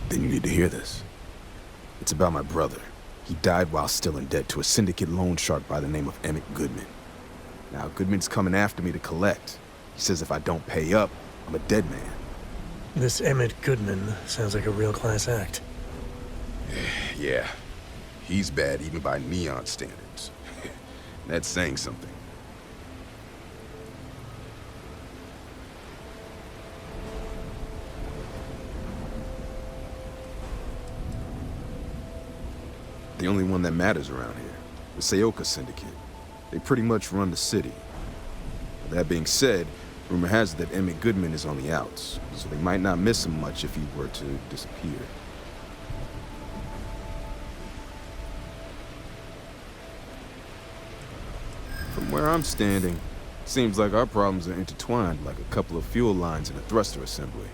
Then you need to hear this. It's about my brother. He died while still in debt to a syndicate loan shark by the name of Emmett Goodman. Now, Goodman's coming after me to collect. He says if I don't pay up, I'm a dead man. This Emmett Goodman sounds like a real class act. Yeah. He's bad even by Neon standards. That's saying something. The only one that matters around here, the Seoka Syndicate. They pretty much run the city. That being said, rumor has it that Emmett Goodman is on the outs, so they might not miss him much if he were to disappear. From where I'm standing, seems like our problems are intertwined like a couple of fuel lines in a thruster assembly.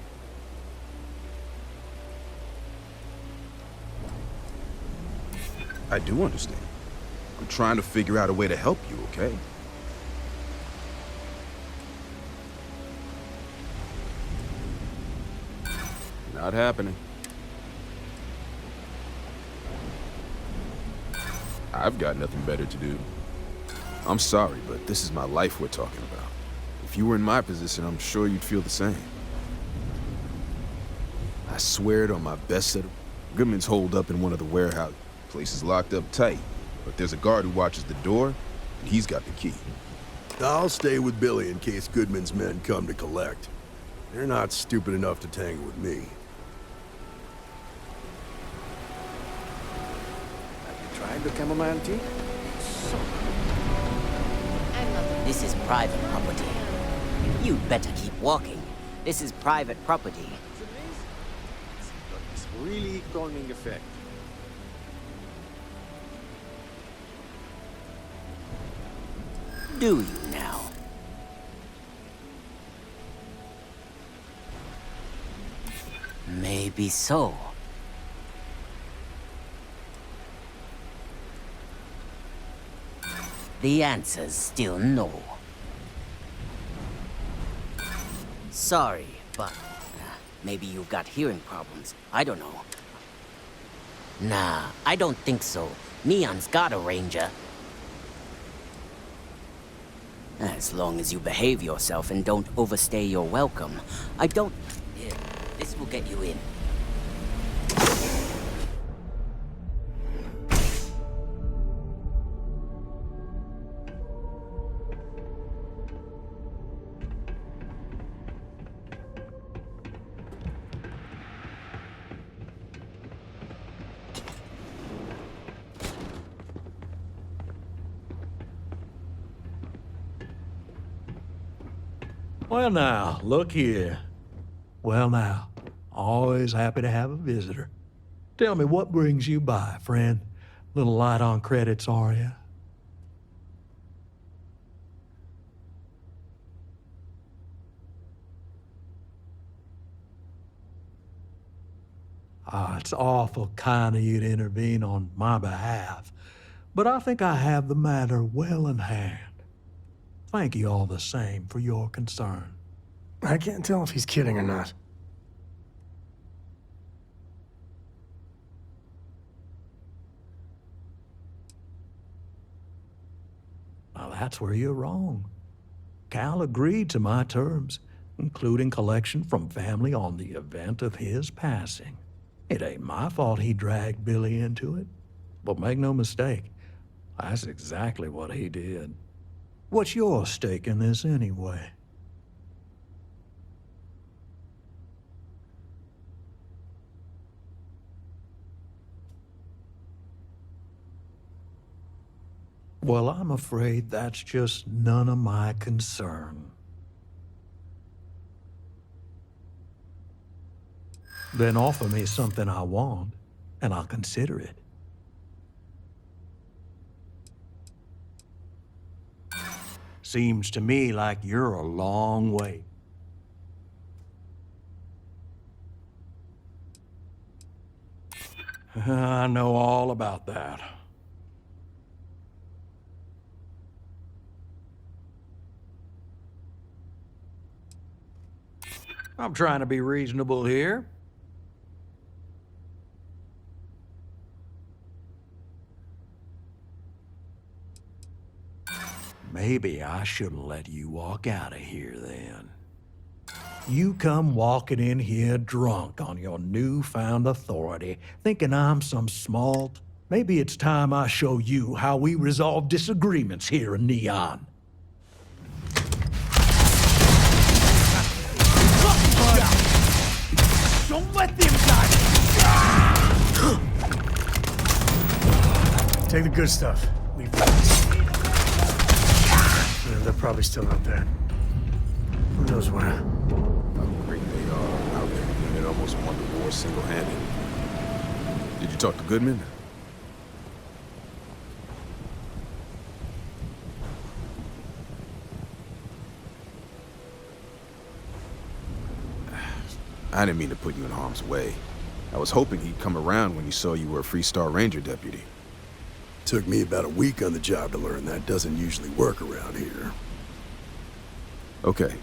I do understand. I'm trying to figure out a way to help you, okay? Not happening. I've got nothing better to do. I'm sorry, but this is my life we're talking about. If you were in my position, I'm sure you'd feel the same. I swear it on my best set of... Goodman's holed up in one of the warehouses. Place is locked up tight, but there's a guard who watches the door, and he's got the key. I'll stay with Billy in case Goodman's men come to collect. They're not stupid enough to tangle with me. Have you tried the chamomile tea? This is private property. You'd better keep walking. This is private property. It's amazing. It's got this really calming effect. Do you now? Maybe so. The answer's still no. Sorry, but maybe you've got hearing problems. I don't know. Nah, I don't think so. Neon's got a ranger. As long as you behave yourself and don't overstay your welcome, I don't... Here, this will get you in. Well now, look here. Well now, always happy to have a visitor. Tell me, what brings you by, friend? Little light on credits, are you? It's awful kind of you to intervene on my behalf, but I think I have the matter well in hand. Thank you all the same for your concern. I can't tell if he's kidding or not. Well, that's where you're wrong. Cal agreed to my terms, including collection from family on the event of his passing. It ain't my fault he dragged Billy into it. But make no mistake, that's exactly what he did. What's your stake in this anyway? Well, I'm afraid that's just none of my concern. Then offer me something I want, and I'll consider it. Seems to me like you're a long way. I know all about that. I'm trying to be reasonable here. Maybe I shouldn't let you walk out of here then. You come walking in here drunk on your newfound authority, thinking I'm some small... Maybe it's time I show you how we resolve disagreements here in Neon. Don't let them die! Take the good stuff. Leave the rest. They're probably still out there. Who knows where? How great they are out there. And it almost won the war single-handed. Did you talk to Goodman? I didn't mean to put you in harm's way. I was hoping he'd come around when he saw you were a Freestar Ranger deputy. Took me about a week on the job to learn that doesn't usually work around here. Okay.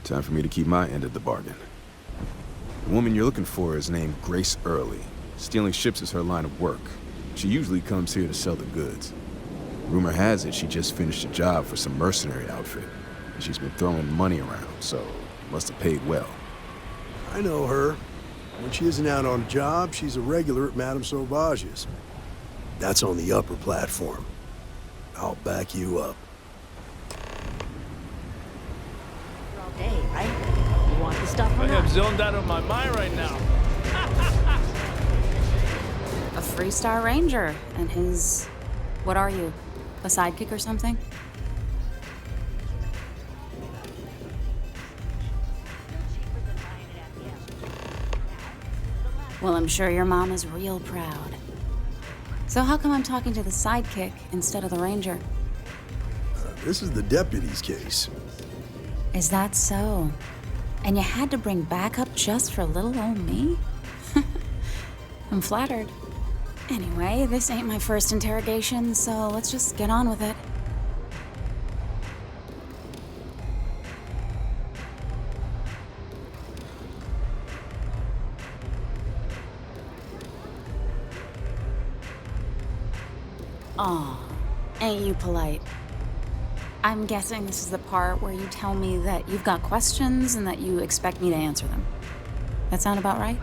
Time for me to keep my end of the bargain. The woman you're looking for is named Grace Early. Stealing ships is her line of work. She usually comes here to sell the goods. Rumor has it she just finished a job for some mercenary outfit. And she's been throwing money around, so must have paid well. I know her. When she isn't out on a job, she's a regular at Madame Sauvage's. That's on the upper platform. I'll back you up. All day, right? You want the stuff or I not? am zoned out of my mind right now. A Freestar Ranger and his... What are you? A sidekick or something? Well, I'm sure your mom is real proud. So how come I'm talking to the sidekick instead of the ranger? This is the deputy's case. Is that so? And you had to bring backup just for little old me? I'm flattered. Anyway, this ain't my first interrogation, so let's just get on with it. Aw, ain't you polite? I'm guessing this is the part where you tell me that you've got questions and that you expect me to answer them. That sound about right?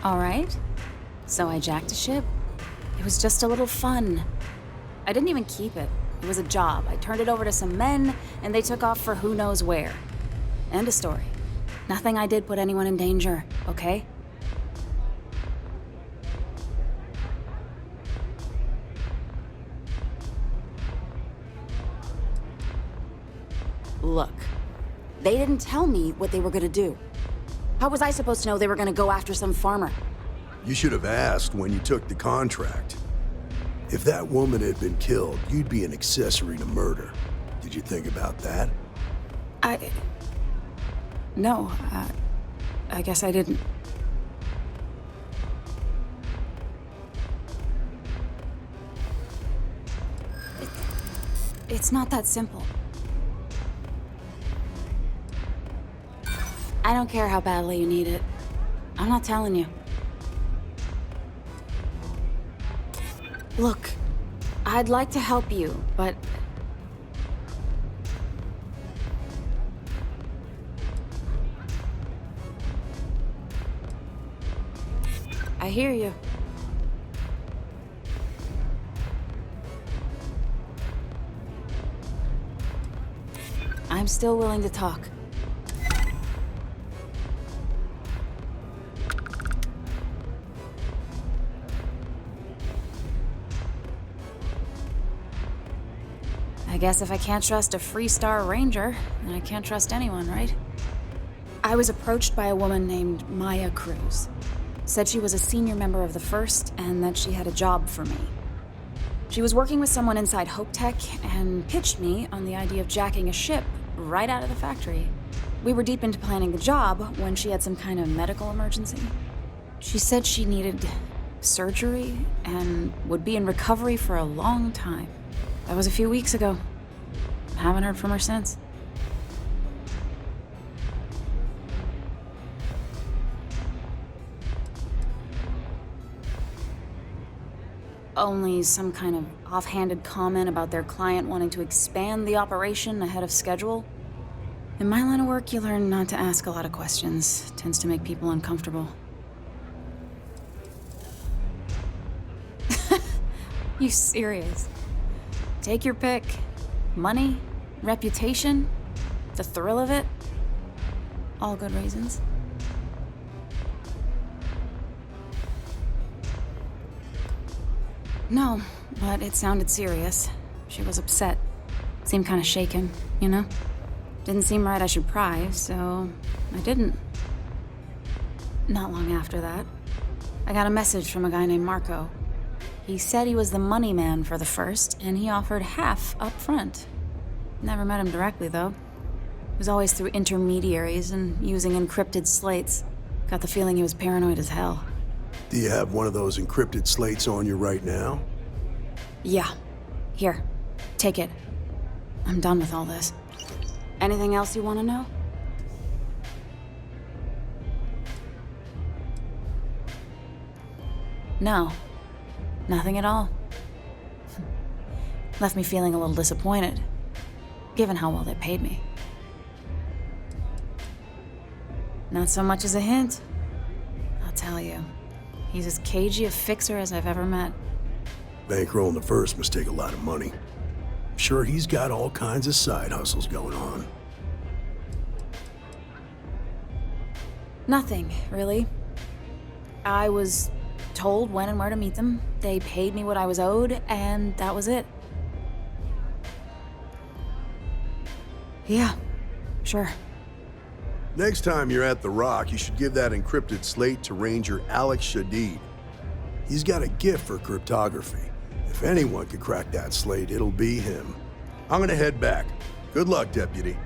All right. So I jacked a ship. It was just a little fun. I didn't even keep it. It was a job. I turned it over to some men, and they took off for who knows where. End of story. Nothing I did put anyone in danger, okay? Look, they didn't tell me what they were gonna do. How was I supposed to know they were gonna go after some farmer? You should have asked when you took the contract. If that woman had been killed, you'd be an accessory to murder. Did you think about that? No, I guess I didn't. It's not that simple. I don't care how badly you need it. I'm not telling you. Look, I'd like to help you, but... I hear you. I'm still willing to talk. I guess if I can't trust a Freestar Ranger, then I can't trust anyone, right? I was approached by a woman named Maya Cruz. Said she was a senior member of the First and that she had a job for me. She was working with someone inside Hope Tech and pitched me on the idea of jacking a ship right out of the factory. We were deep into planning the job when she had some kind of medical emergency. She said she needed surgery and would be in recovery for a long time. That was a few weeks ago. Haven't heard from her since. Only some kind of offhanded comment about their client wanting to expand the operation ahead of schedule. In my line of work, you learn not to ask a lot of questions. It tends to make people uncomfortable. You serious? Take your pick. Money, reputation, the thrill of it. All good reasons. No, but it sounded serious. She was upset. Seemed kind of shaken, you know? Didn't seem right I should pry, so I didn't. Not long after that, I got a message from a guy named Marco. He said he was the money man for the First, and he offered half up front. Never met him directly, though. It was always through intermediaries and using encrypted slates. Got the feeling he was paranoid as hell. Do you have one of those encrypted slates on you right now? Yeah. Here. Take it. I'm done with all this. Anything else you want to know? No. Nothing at all. Left me feeling a little disappointed, given how well they paid me. Not so much as a hint. I'll tell you. He's as cagey a fixer as I've ever met. Bankrolling the First must take a lot of money. I'm sure he's got all kinds of side hustles going on. Nothing, really. I was told when and where to meet them. They paid me what I was owed, and that was it. Yeah, sure. Next time you're at the Rock, you should give that encrypted slate to Ranger Alex Shadid. He's got a gift for cryptography. If anyone could crack that slate, it'll be him. I'm gonna head back. Good luck, Deputy.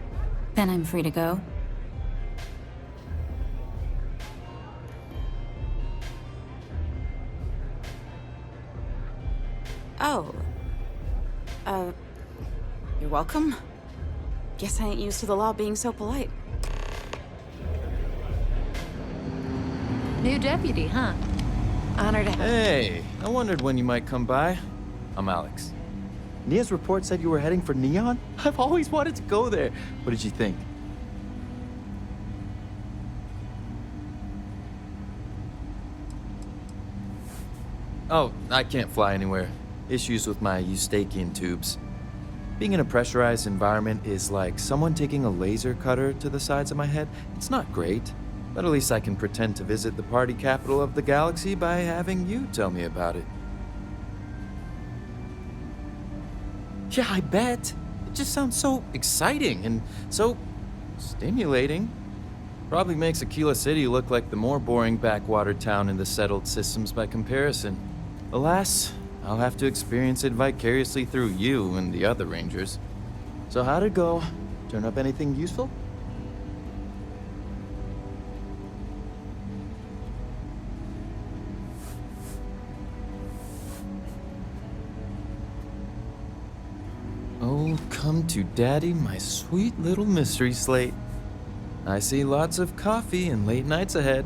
Then I'm free to go. Oh. You're welcome. Guess I ain't used to the law being so polite. New deputy, huh? Honored to have. Hey, I wondered when you might come by. I'm Alex. Nia's report said you were heading for Neon? I've always wanted to go there. What did you think? Oh, I can't fly anywhere. Issues with my Eustachian tubes. Being in a pressurized environment is like someone taking a laser cutter to the sides of my head. It's not great, but at least I can pretend to visit the party capital of the galaxy by having you tell me about it. Yeah, I bet. It just sounds so exciting and so stimulating. Probably makes Aquila City look like the more boring backwater town in the settled systems by comparison. Alas, I'll have to experience it vicariously through you and the other Rangers. So how'd it go? Turn up anything useful? Oh, come to Daddy, my sweet little mystery slate. I see lots of coffee and late nights ahead.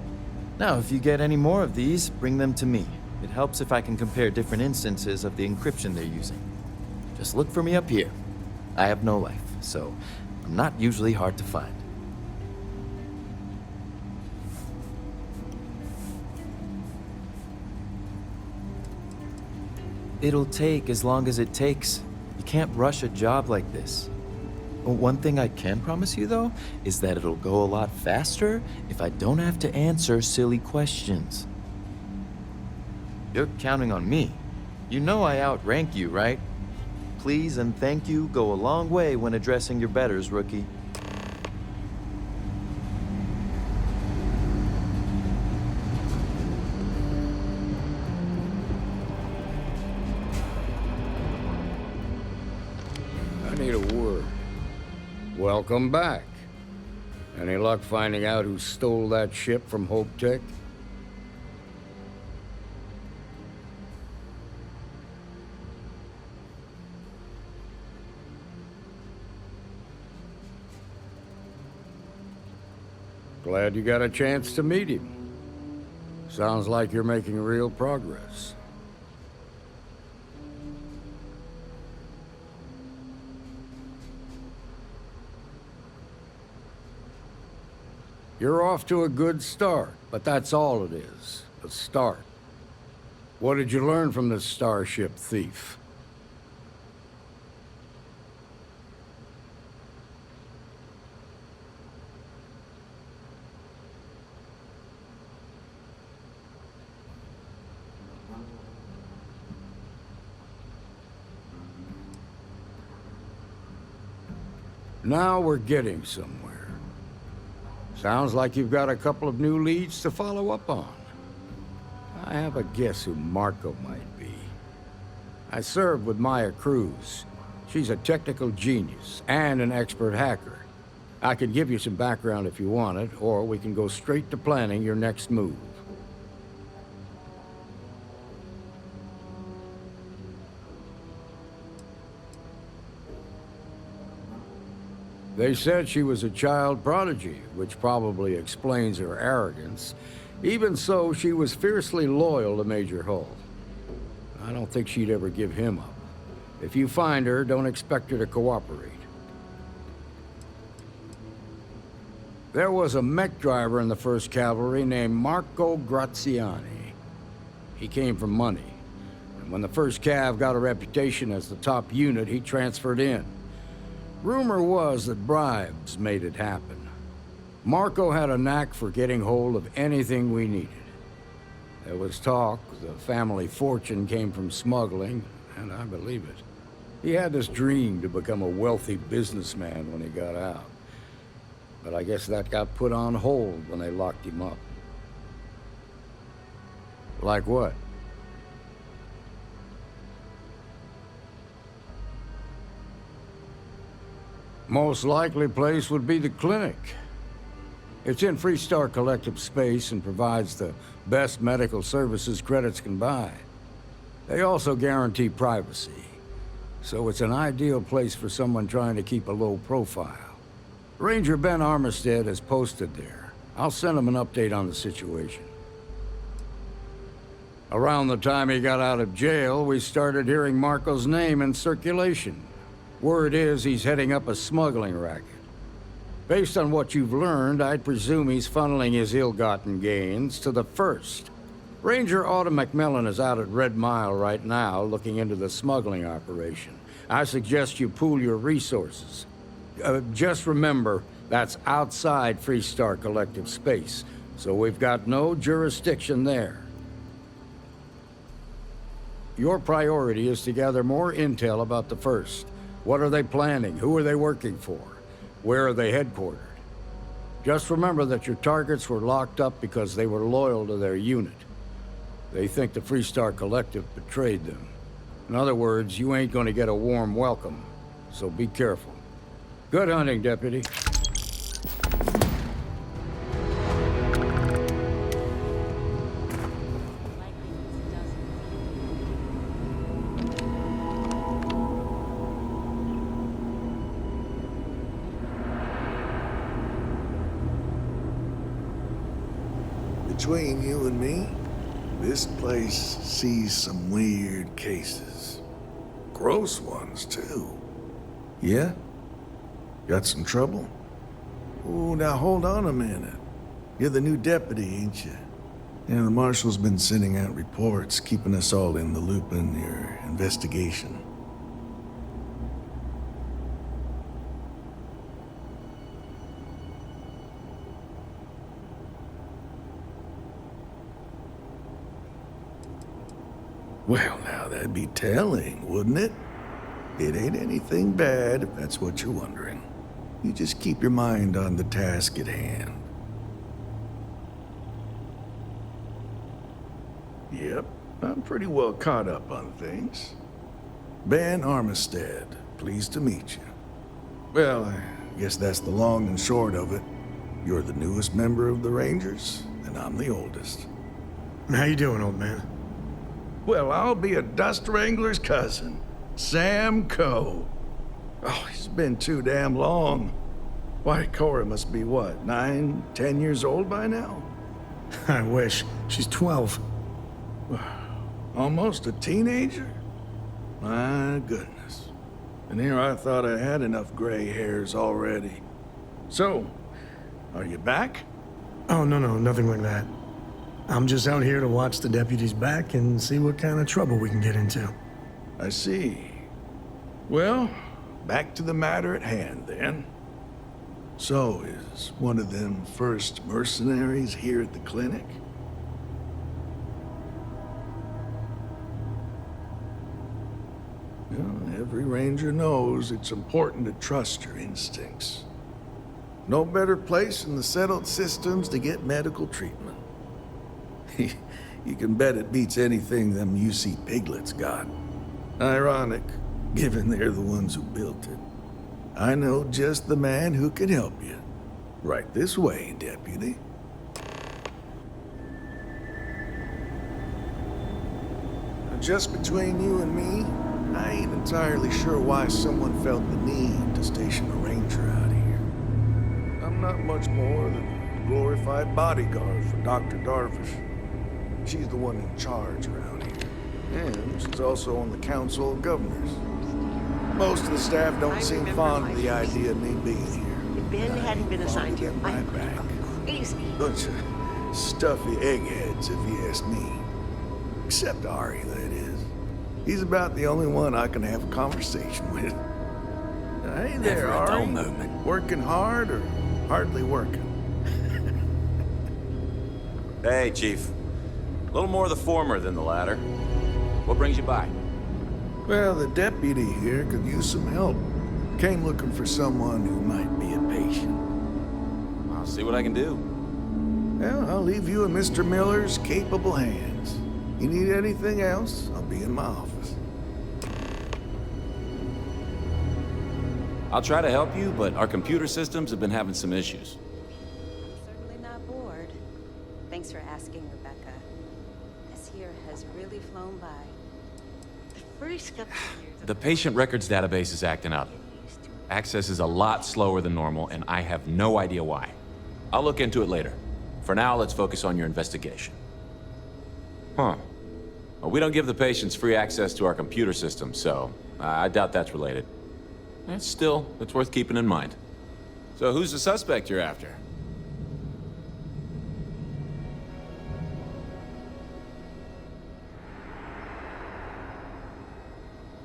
Now, if you get any more of these, bring them to me. It helps if I can compare different instances of the encryption they're using. Just look for me up here. I have no life, so I'm not usually hard to find. It'll take as long as it takes. You can't rush a job like this. One thing I can promise you, though, is that it'll go a lot faster if I don't have to answer silly questions. You're counting on me. You know I outrank you, right? Please and thank you go a long way when addressing your betters, rookie. I need a word. Welcome back. Any luck finding out who stole that ship from Hope Tech? Glad you got a chance to meet him. Sounds like you're making real progress. You're off to a good start, but that's all it is, a start. What did you learn from this starship thief? Now we're getting somewhere. Sounds like you've got a couple of new leads to follow up on. I have a guess who Marco might be. I served with Maya Cruz. She's a technical genius and an expert hacker. I can give you some background if you want it, or we can go straight to planning your next move. They said she was a child prodigy, which probably explains her arrogance. Even so, she was fiercely loyal to Major Hull. I don't think she'd ever give him up. If you find her, don't expect her to cooperate. There was a mech driver in the 1st Cavalry named Marco Graziani. He came from money. And when the 1st Cav got a reputation as the top unit, he transferred in. Rumor was that bribes made it happen. Marco had a knack for getting hold of anything we needed. There was talk the family fortune came from smuggling, and I believe it. He had this dream to become a wealthy businessman when he got out. but I guess that got put on hold when they locked him up. Like what? Most likely place would be the clinic. It's in Freestar collective space and provides the best medical services credits can buy. They also guarantee privacy, so it's an ideal place for someone trying to keep a low profile. Ranger Ben Armistead is posted there. I'll send him an update on the situation. Around the time he got out of jail, we started hearing Marco's name in circulation. Word is he's heading up a smuggling racket. Based on what you've learned, I'd presume he's funneling his ill-gotten gains to the First. Ranger Autumn McMillan is out at Red Mile right now, looking into the smuggling operation. I suggest you pool your resources. Just remember, that's outside Freestar collective space, so we've got no jurisdiction there. Your priority is to gather more intel about the First. What are they planning? Who are they working for? Where are they headquartered? Just remember that your targets were locked up because they were loyal to their unit. They think the Freestar Collective betrayed them. In other words, you ain't gonna get a warm welcome, so be careful. Good hunting, Deputy. Between you and me, this place sees some weird cases. Gross ones, too. Yeah? Got some trouble? Oh, now hold on a minute. You're the new deputy, ain't you? Yeah, the marshal's been sending out reports, keeping us all in the loop in your investigation. Well, now that'd be telling, wouldn't it? It ain't anything bad, if that's what you're wondering. You just keep your mind on the task at hand. Yep, I'm pretty well caught up on things. Ben Armistead, pleased to meet you. Well, I guess that's the long and short of it. You're the newest member of the Rangers, and I'm the oldest. How you doing, old man? Well, I'll be a dust wrangler's cousin, Sam Coe. Oh, it's been too damn long. Why, Cora must be what, 9, 10 years old by now? I wish. She's 12. Almost a teenager? My goodness. And here I thought I had enough gray hairs already. So, are you back? Oh, no, nothing like that. I'm just out here to watch the deputy's back and see what kind of trouble we can get into. I see. Well, back to the matter at hand, then. So, is one of them First mercenaries here at the clinic? Well, every ranger knows it's important to trust your instincts. No better place in the settled systems to get medical treatment. You can bet it beats anything them UC piglets got. Ironic, given they're the ones who built it. I know just the man who can help you. Right this way, Deputy. Just between you and me, I ain't entirely sure why someone felt the need to station a ranger out here. I'm not much more than a glorified bodyguard for Dr. Darvish. She's the one in charge around here. And she's also on the Council of Governors. Most of the staff don't seem fond of the idea of me being here. If Ben hadn't been assigned here, I would have gone crazy. Bunch of stuffy eggheads, if you ask me. Except Ari, that is. He's about the only one I can have a conversation with. Hey there, Never a dull Ari. moment. Working hard or hardly working? Hey, Chief. A little more the former than the latter. What brings you by? Well, the deputy here could use some help. Came looking for someone who might be a patient. see what I can do. Well, I'll leave you in Mr. Miller's capable hands. You need anything else, I'll be in my office. I'll try to help you, but our computer systems have been having some issues. Certainly not bored. Thanks for asking, Rebecca. This year has really flown by. The patient records database is acting up. Access is a lot slower than normal, and I have no idea why. I'll look into it later. For now, let's focus on your investigation. Huh. Well, we don't give the patients free access to our computer system, so I doubt that's related. Still, it's worth keeping in mind. So who's the suspect you're after?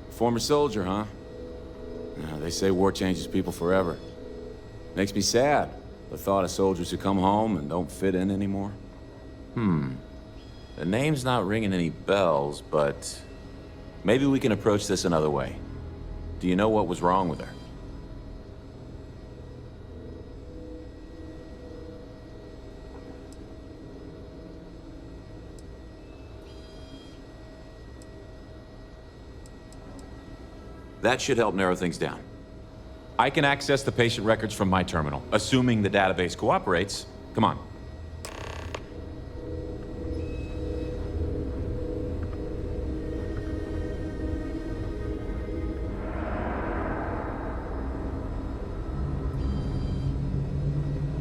Former soldier, huh? They say war changes people forever. Makes me sad, the thought of soldiers who come home and don't fit in anymore. The name's not ringing any bells, but maybe we can approach this another way. Do you know what was wrong with her? That should help narrow things down. I can access the patient records from my terminal, assuming the database cooperates. Come on.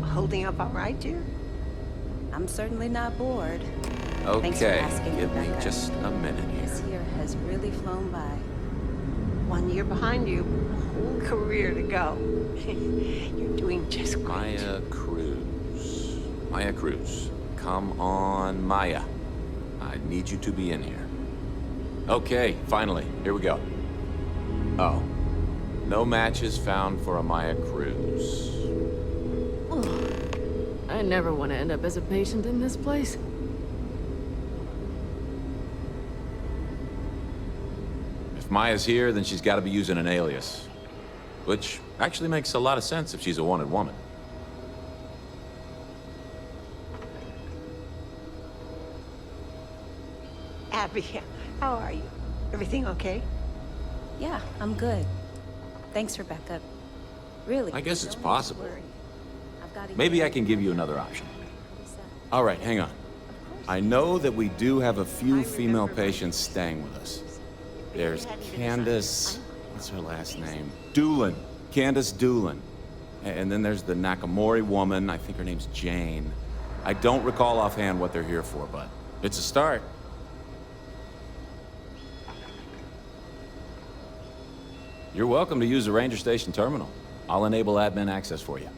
Holding up all right, dear? I'm certainly not bored. Thanks for Okay, asking, give me Rebecca. just a minute here. This year has really flown by. 1 year behind you, a whole career to go. You're doing just great. Maya Cruz. Maya Cruz. Come on, Maya. I need you to be in here. Okay, finally. Here we go. Oh. No matches found for a Maya Cruz. I never want to end up as a patient in this place. If Maya's here, then she's got to be using an alias. Which actually makes a lot of sense if she's a wanted woman. Abby, how are you? Everything okay? Yeah, I'm good. Thanks, Rebecca. Really. I guess it's don't possible. worry. I've got a Maybe year I can give you another option. All right, hang on. I know that we do have a few female patients staying with us. There's Candace, what's her last name? Doolin. Candace Doolin. And then there's the Nakamori woman, I think her name's Jane. I don't recall offhand what they're here for, but it's a start. You're welcome to use the Ranger Station terminal. I'll enable admin access for you.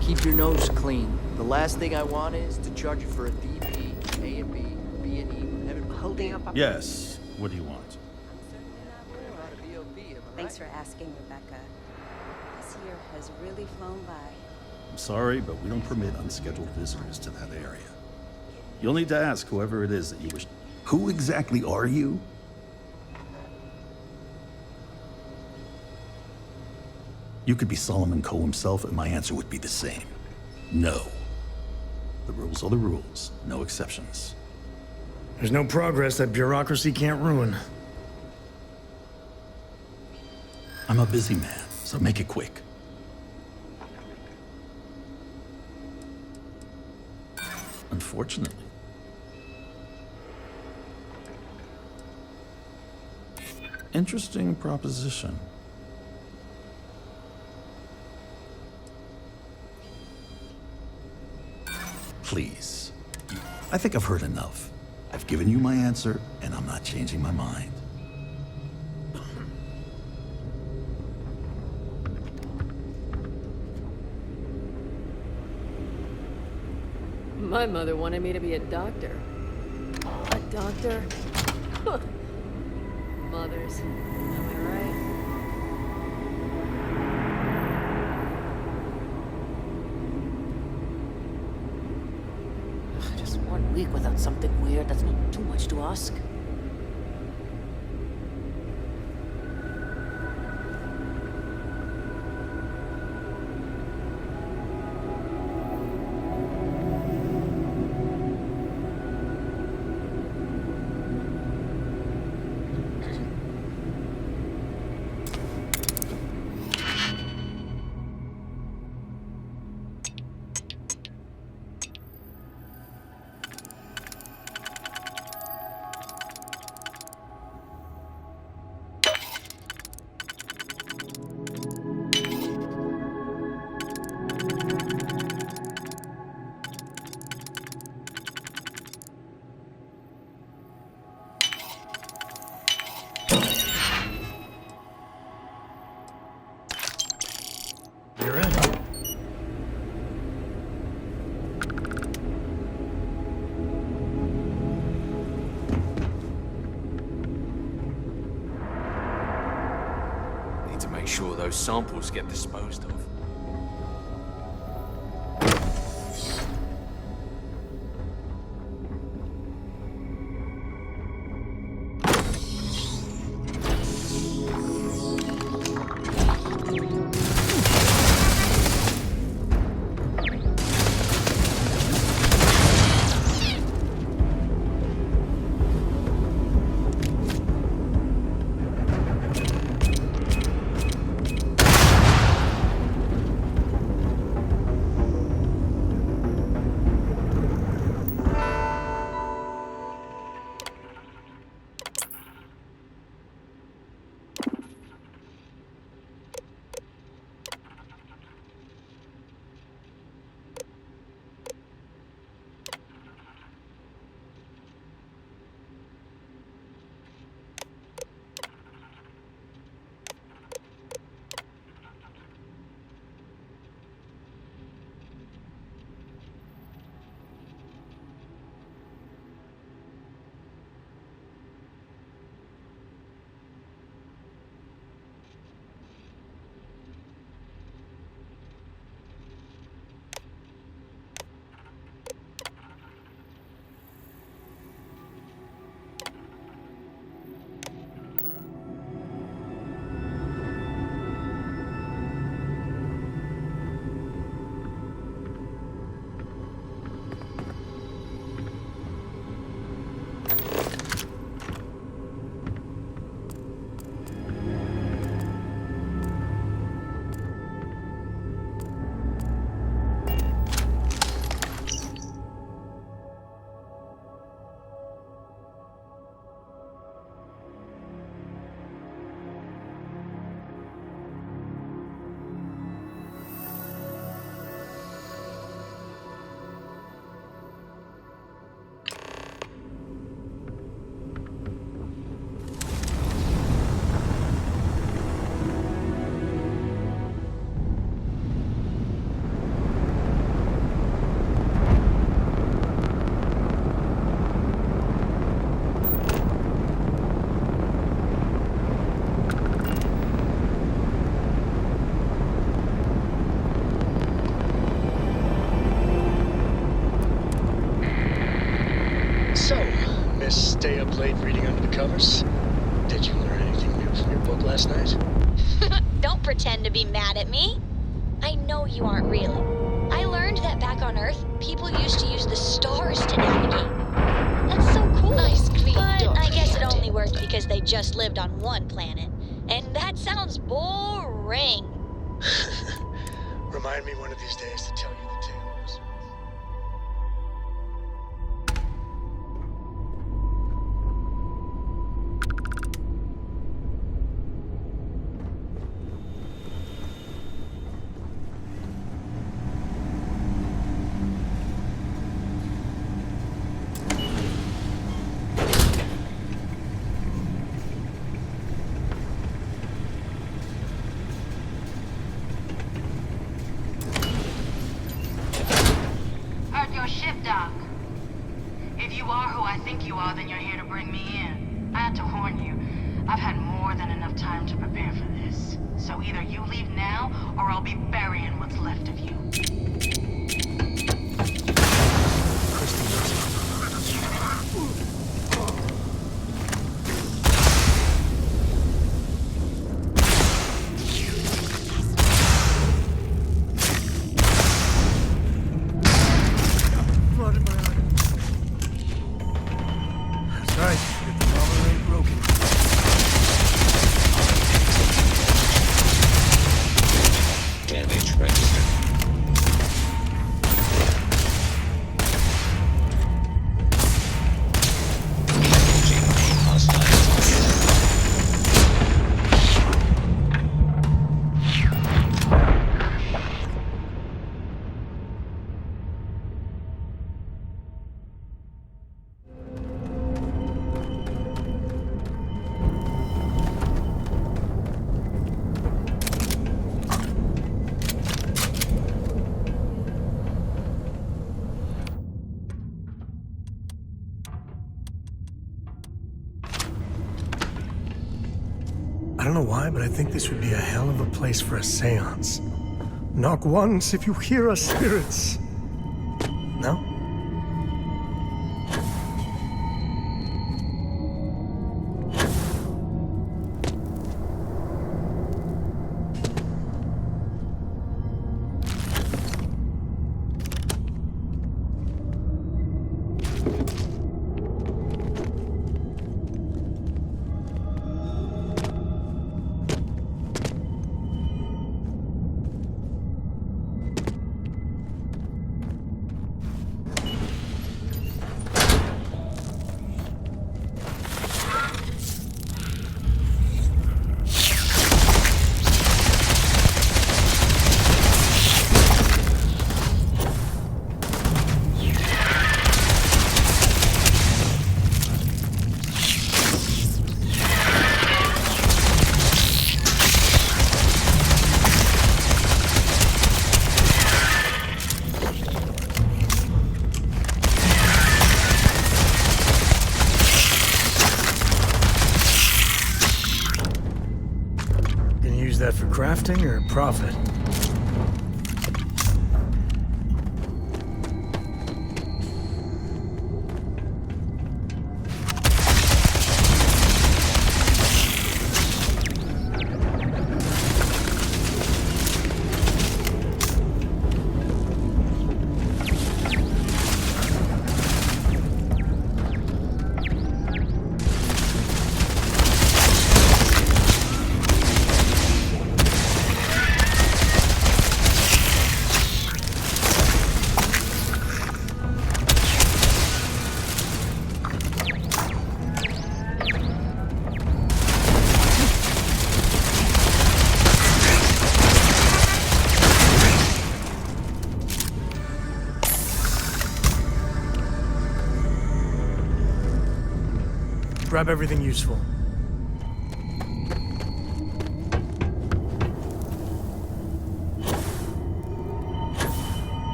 Keep your nose clean. The last thing I want is to charge you for a DP, A and B, B and E. Haven't holding up. Yes. What do you want? Thanks for asking, Rebecca. This year has really flown by. I'm sorry, but we don't permit unscheduled visitors to that area. You'll need to ask whoever it is that you wish. Who exactly are you? You could be Solomon Coe himself, and my answer would be the same. No. The rules are the rules, no exceptions. There's no progress that bureaucracy can't ruin. I'm a busy man, so make it quick. unfortunately. Interesting proposition. Please. I think I've heard enough. I've given you my answer, and I'm not changing my mind. My mother wanted me to be a doctor. A doctor? Mothers. Am I right? Just 1 week without something weird, that's not too much to ask. You're in. Need to make sure those samples get disposed of. Stay up late reading under the covers? Did you learn anything new from your book last night? Don't pretend to be mad at me. I know you aren't really. I learned that back on Earth, people used to use the stars to navigate. That's so cool. Nice, clean but dog. I guess it only worked because they just lived on one planet. And that sounds boring. Remind me one of these days to tell you the tales. If you are who I think you are, then you're here to bring me in. I had to warn you. I've had more than enough time to prepare for this. So either you leave now, or I'll be burying what's left of you. I don't know why, but I think this would be a hell of a place for a seance. Knock once if you hear us, spirits. No? Use that for crafting or profit? Grab everything useful.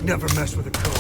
Never mess with a code.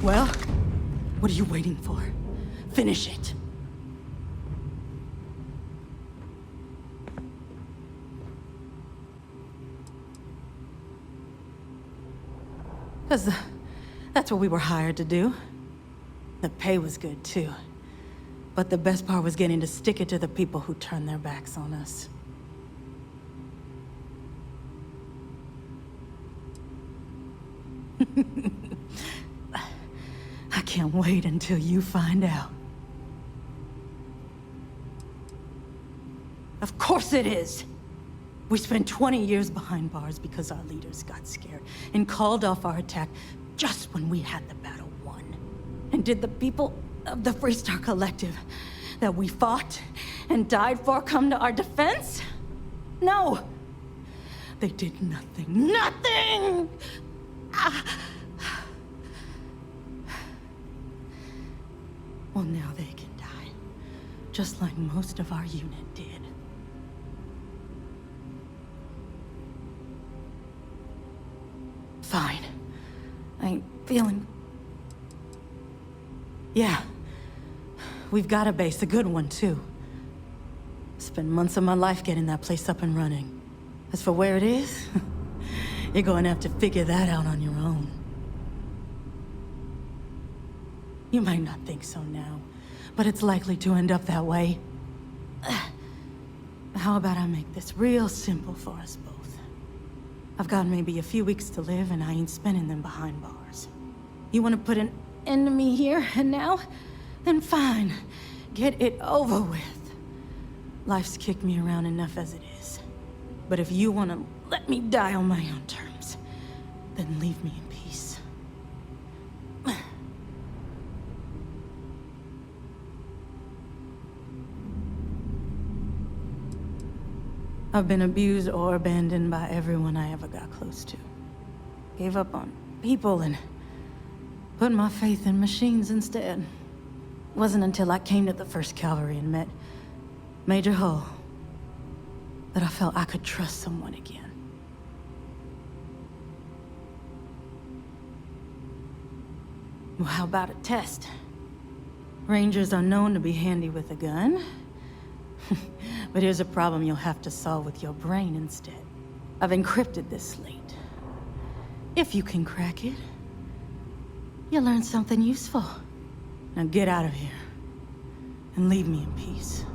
Well, what are you waiting for? Finish it. Because that's what we were hired to do. The pay was good, too. But the best part was getting to stick it to the people who turned their backs on us. I can't wait until you find out. Of course it is! We spent 20 years behind bars because our leaders got scared and called off our attack just when we had the battle won. And did the people of the Freestar Collective that we fought and died for come to our defense? No! They did nothing. Nothing! Well, now they can die, just like most of our unit did. Fine. I ain't feeling... Yeah. We've got a base, a good one, too. Spent months of my life getting that place up and running. As for where it is, you're going to have to figure that out on your own. You might not think so now, but it's likely to end up that way. How about I make this real simple for us both? I've got maybe a few weeks to live, and I ain't spending them behind bars. You want to put an end to me here and now? Then fine. Get it over with. Life's kicked me around enough as it is. But if you want to let me die on my own terms, then leave me in peace. I've been abused or abandoned by everyone I ever got close to. Gave up on people and put my faith in machines instead. Wasn't until I came to the 1st Cavalry and met Major Hull that I felt I could trust someone again. Well, how about a test? Rangers are known to be handy with a gun. But here's a problem you'll have to solve with your brain instead. I've encrypted this slate. If you can crack it, you'll learn something useful. Now get out of here and leave me in peace.